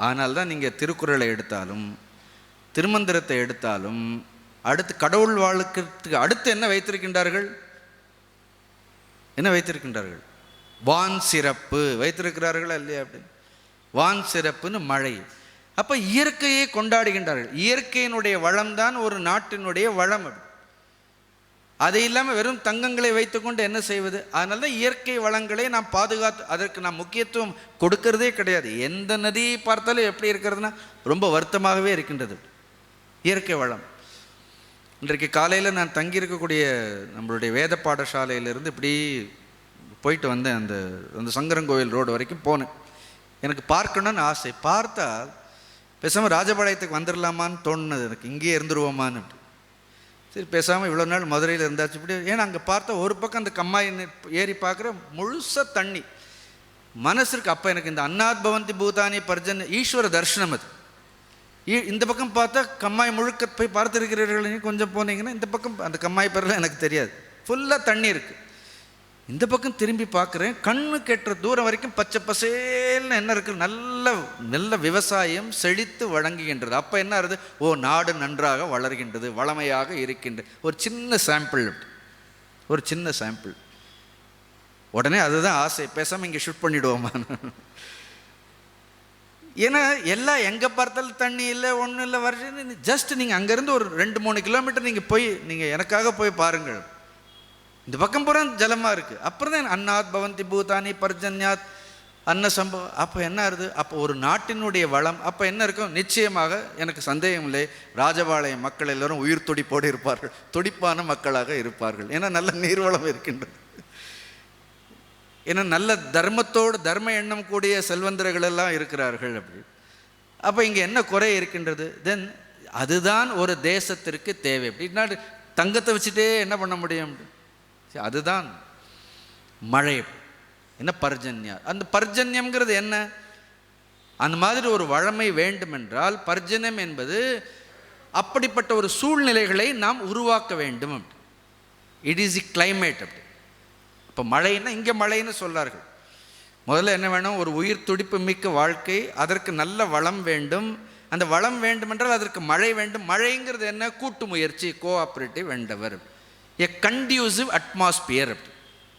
ஆனால் தான் நீங்கள் திருக்குறளை எடுத்தாலும் திருமந்திரத்தை எடுத்தாலும் அடுத்து கடவுள் வாழ்க்கைக்கு அடுத்து என்ன வைத்திருக்கின்றார்கள்? என்ன வைத்திருக்கின்றார்கள்? வான் சிறப்பு வைத்திருக்கிறார்களா இல்லையா? அப்படின்னு வான் சிறப்புன்னு மழை. அப்போ இயற்கையை கொண்டாடுகின்றார்கள். இயற்கையினுடைய வளம்தான் ஒரு நாட்டினுடைய வளம். அதை இல்லாமல் வெறும் தங்கங்களை வைத்துக்கொண்டு என்ன செய்வது? அதனால தான் இயற்கை வளங்களை நாம் பாதுகாத்து அதற்கு நாம் முக்கியத்துவம் கொடுக்கறதே கிடையாது. எந்த நதியை பார்த்தாலும் எப்படி இருக்கிறதுனா ரொம்ப வருத்தமாகவே இருக்கின்றது இயற்கை வளம். இன்றைக்கு காலையில் நான் தங்கியிருக்கக்கூடிய நம்மளுடைய வேத பாடசாலையிலேருந்து இப்படி போயிட்டு வந்தேன். அந்த சங்கரங்கோவில் ரோடு வரைக்கும் போனேன். எனக்கு பார்க்கணுன்னு ஆசை. பார்த்தால் பேசாமல் ராஜபாளையத்துக்கு வந்துடலாமான்னு தோணுனது எனக்கு. இங்கேயே இருந்துருவோமான்னு. சரி பேசாமல் இவ்வளோ நாள் மதுரையில் இருந்தாச்சு இப்படி. ஏன்னா அங்கே பார்த்தா ஒரு பக்கம் அந்த கம்மாய் ஏறி பார்க்குற முழுசாக தண்ணி மனசுக்கு. அப்போ எனக்கு இந்த அன்னாத் பவந்தி பூதானி பர்ஜன் ஈஸ்வர தர்ஷனம். அது இந்த பக்கம் பார்த்தா கம்மாய் முழுக்க போய் பார்த்துருக்கிறீர்கள், கொஞ்சம் போனீங்கன்னா இந்த பக்கம் அந்த கம்மாய் பேரெலாம் எனக்கு தெரியாது, ஃபுல்லாக தண்ணி இருக்குது. இந்த பக்கம் திரும்பி பார்க்குறேன், கண்ணு கெட்டுற தூரம் வரைக்கும் பச்சை பசேல்னு என்ன இருக்குது, நல்ல நல்ல விவசாயம் செழித்து வழங்குகின்றது. அப்போ என்ன ஆகுது, ஓ நாடு நன்றாக வளர்கின்றது, வளமையாக இருக்கின்றது. ஒரு சின்ன சாம்பிள், ஒரு சின்ன சாம்பிள். உடனே அதுதான் ஆசை, பேசாமல் இங்கே ஷூட் பண்ணிவிடுவோமா. ஏன்னா எல்லாம் எங்கே பார்த்தாலும் தண்ணி இல்லை, ஒன்றும் இல்லை, வருஷம் ஜஸ்ட் நீங்கள் அங்கேருந்து ஒரு 2-3 கிலோமீட்டர் நீங்கள் போய் நீங்கள் எனக்காக போய் பாருங்கள், இந்த பக்கம் பூரா ஜலமாக இருக்குது. அப்புறம் தான் அன்னாத் பவந்தி பூதானி பர்ஜன்யாத் அன்ன சம்பவம். அப்போ என்ன ஆகுது, அப்போ ஒரு நாட்டினுடைய வளம் அப்போ என்ன இருக்கும், நிச்சயமாக எனக்கு சந்தேகம் இல்லை, ராஜபாளையம் மக்கள் எல்லோரும் உயிர் துடிப்போடு இருப்பார்கள், துடிப்பான மக்களாக இருப்பார்கள். ஏன்னா நல்ல நீர்வளம் இருக்கின்றது, ஏன்னா நல்ல தர்மத்தோடு தர்ம எண்ணம் கூடிய செல்வந்தர்கள் எல்லாம் இருக்கிறார்கள். அப்படி அப்போ இங்கே என்ன குறை இருக்கின்றது, தென் அதுதான் ஒரு தேசத்திற்கு தேவை. அப்படின்னா தங்கத்தை வச்சுட்டே என்ன பண்ண முடியும், அதுதான் மழை. என்ன பர்ஜன்யா, அந்த பர்ஜன்யம்ங்கிறது என்ன, அந்த மாதிரி ஒரு வளமை வேண்டுமென்றால் பர்ஜன்யம் என்பது அப்படிப்பட்ட ஒரு சூழ்நிலைகளை நாம் உருவாக்க வேண்டும். It is the climate. அப்படி இப்போ மழைன்னா இங்கே மழைன்னு சொல்லார்கள். முதல்ல என்ன வேணும், ஒரு உயிர் துடிப்பு மிக்க வாழ்க்கை, அதற்கு நல்ல வளம் வேண்டும். அந்த வளம் வேண்டுமென்றால் அதற்கு மழை வேண்டும். மழைங்கிறது என்ன, கூட்டு முயற்சி, கோஆப்ரேட்டிவ் எண்டவர், எ கண்டியூசிவ் அட்மாஸ்பியர். அப்படி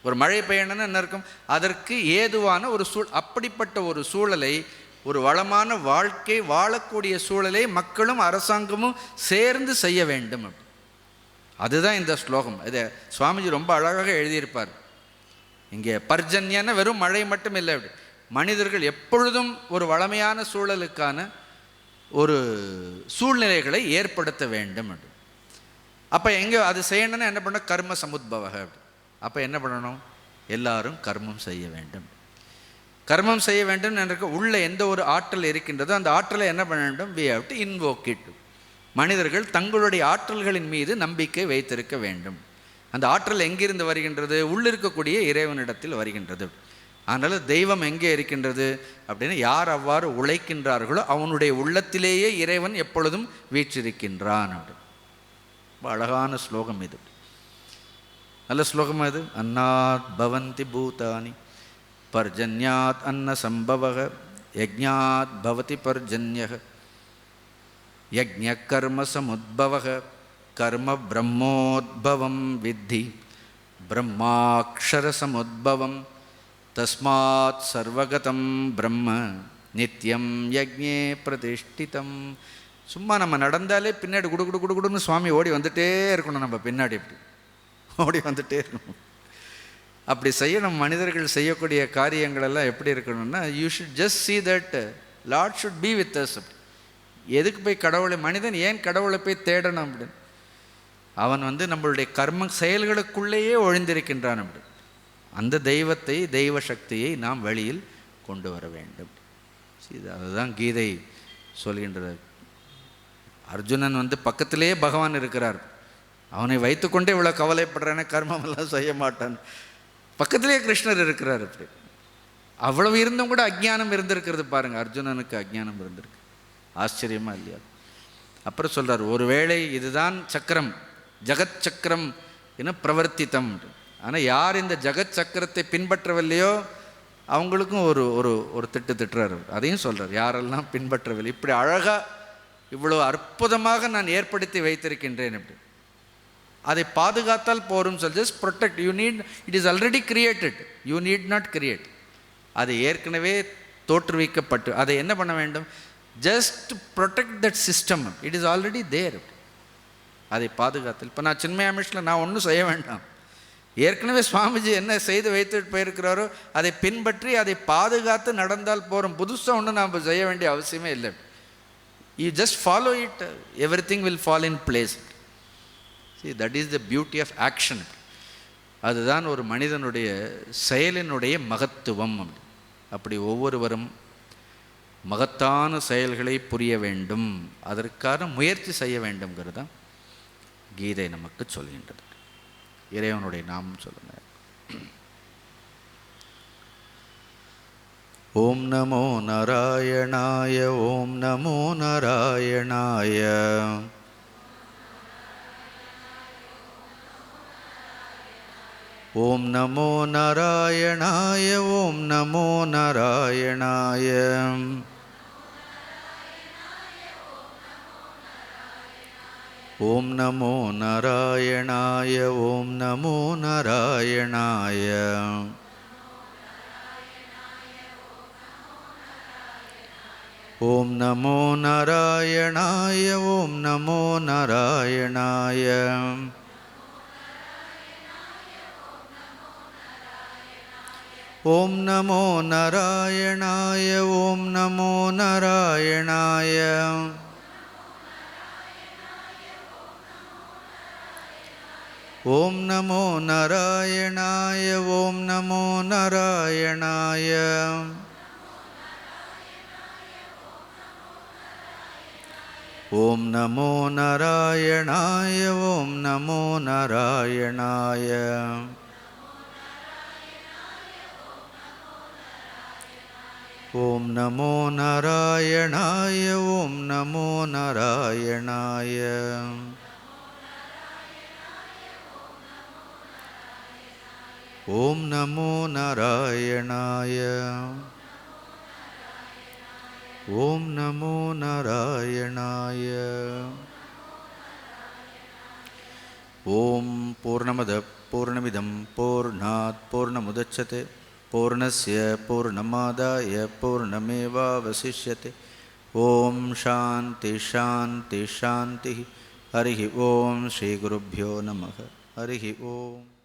ஒரு மழை பெய்யணும்னு என்ன இருக்கும், அதற்கு ஏதுவான ஒரு அப்படிப்பட்ட ஒரு சூழலை, ஒரு வளமான வாழ்க்கை வாழக்கூடிய சூழலை மக்களும் அரசாங்கமும் சேர்ந்து செய்ய வேண்டும். அதுதான் இந்த ஸ்லோகம். இதை சுவாமிஜி ரொம்ப அழகாக எழுதியிருப்பார். இங்கே பர்ஜன்யன்னா வெறும் மழை மட்டும் இல்லை, அப்படி மனிதர்கள் எப்பொழுதும் ஒரு வளமையான சூழலுக்கான ஒரு சூழ்நிலைகளை ஏற்படுத்த வேண்டும். அப்போ எங்கே அது செய்யணும்னா என்ன பண்ண, கர்ம சமுத்பவக. அப்போ என்ன பண்ணணும், எல்லாரும் கர்மம் செய்ய வேண்டும். கர்மம் செய்ய வேண்டும் என்ற உள்ள எந்த ஒரு ஆற்றல் இருக்கின்றதோ அந்த ஆற்றலை என்ன பண்ண வேண்டும், we have to invoke it. மனிதர்கள் தங்களுடைய ஆற்றல்களின் மீது நம்பிக்கை வைத்திருக்க வேண்டும். அந்த ஆற்றல் எங்கிருந்து வருகின்றது, உள்ளிருக்கக்கூடிய இறைவனிடத்தில் வருகின்றது. அதனால் தெய்வம் எங்கே இருக்கின்றது அப்படின்னு, யார் அவ்வாறு உழைக்கின்றார்களோ அவனுடைய உள்ளத்திலேயே இறைவன் எப்பொழுதும் வீற்றிருக்கின்றான். ரொம்ப அழகான ஸ்லோகம் இது, நல்ல ஸ்லோகம் அது. அன்னாத் பவந்தி பூதானி பர்ஜன்யாத் அன்ன சம்பவக யஜ்ஞாத் பவதி பர்ஜன்யக யஜ்ஞ கர்ம சமுத்பவக கர்ம பிரம்மோத்பவம் வித்தி பிரம்மாக்ஷர சமுத்பவம் தஸ்மாத் சர்வகதம் பிரம்ம நித்யம் யஜ்ஞே பிரதிஷ்டிதம். சும்மா நம்ம நடந்தாலே பின்னாடி குடு குடு குடு குடுன்னு சுவாமி ஓடி வந்துட்டே இருக்கணும், நம்ம பின்னாடி இப்படி ஓடி வந்துட்டே இருக்கணும். அப்படி செய்யணும். மனிதர்கள் செய்யக்கூடிய காரியங்களெல்லாம் எப்படி இருக்கணும்னா, you should just see that Lord should be with us. எதுக்கு போய் கடவுளை, மனிதன் ஏன் கடவுளை போய் தேடணும் அப்படின்னு, அவன் நம்மளுடைய கர்ம செயல்களுக்குள்ளேயே ஒழிந்திருக்கின்றான். அப்படி அந்த தெய்வத்தை, தெய்வ சக்தியை நாம் வெளியில் கொண்டு வர வேண்டும். அதுதான் கீதை சொல்கின்றது. அர்ஜுனன் பக்கத்திலேயே பகவான் இருக்கிறார், அவனை வைத்துக்கொண்டே இவ்வளோ கவலைப்படுறானே, கர்மமெல்லாம் செய்ய மாட்டான், பக்கத்திலே கிருஷ்ணர் இருக்கிறார். அப்படி அவ்வளவு இருந்தும் கூட அஜ்ஞானம் இருந்திருக்கிறது பாருங்கள், அர்ஜுனனுக்கு அஜ்ஞானம் இருந்திருக்கு. ஆச்சரியமா இல்லையா? அப்புறம் சொல்கிறார், ஒருவேளை இதுதான் சக்கரம், ஜகத் சக்கரம் என பிரவர்த்தித்தம். ஆனால் யார் இந்த ஜகத் சக்கரத்தை பின்பற்றவில்லையோ அவங்களுக்கும் ஒரு ஒரு ஒரு திட்டுறாரு. அதையும் சொல்கிறார், யாரெல்லாம் பின்பற்றவில்லை, இப்படி அழகாக இவ்வளோ அற்புதமாக நான் ஏற்படுத்தி வைத்திருக்கின்றேன், அப்படி அதை பாதுகாத்தால் போரும் சொல். Just protect. You need, it is already created, you need not create. அது ஏற்கனவே தோற்றுவிக்கப்பட்டு, அதை என்ன பண்ண வேண்டும், just protect that system, it is already there. அதை பாதுகாத்தல். இப்போ நான் சின்மயா மிஷனில் நான் ஒன்றும் செய்ய வேண்டாம், ஏற்கனவே சுவாமிஜி என்ன செய்து வைத்துட்டு போயிருக்கிறாரோ அதை பின்பற்றி அதை பாதுகாத்து நடந்தால் போகிறோம். புதுசாக ஒன்றும் நாம் செய்ய வேண்டிய அவசியமே இல்லை. You just follow it, every thing will fall in place. See, that is the beauty of action. அதுதான் ஒரு மனிதனுடைய செயலினுடைய மகத்துவம். அப்படி ஒவ்வொருவரும் மகத்தான செயல்களை புரிய வேண்டும், அதற்கான முயற்சி செய்ய வேண்டும்ங்கிறது தான் கீதை நமக்கு சொல்கின்றது. இறைவனுடைய நாமம் சொல்லுங்க. ஓம் நமோ நாராயணாய. ஓம் நமோ நாராயணாய. ஓம் நமோ நாராயணாய. ஓம் நமோ நாராயணாய. ஓம் நமோ நாராயணாய. ஓம் நமோ நாராயணாய. ஓம் நமோ நாராயணாய. ஓம் நமோ நாராயணாய. ஓம் நமோ நாராயணாய. ஓம் நமோ நாராயணாய. ஓம் நமோ நாராயணாய. ஓம் நமோ நாராயணாய. ஓம் நமோ நாராயணாய. ஓம் நமோ நாராயணாய. ஓம் நமோ நாராயணாய. ஓம் நமோ நாராயணாய. ஓம் நமோ நாராயணாய. ஓம் நமோ நாராயணாய. ஓம் பூர்ணமத பூர்ணமிதம் பூர்ணாத் பூர்ணமுதச்யதே பூர்ணஸ்ய பூர்ணமாதாய பூர்ணமேவாவசிஷ்யதே. ஓம் சாந்தி சாந்தி சாந்தி. ஹரி ஓம். ஸ்ரீ குருப்யோ நமः. ஹரி ஓம்.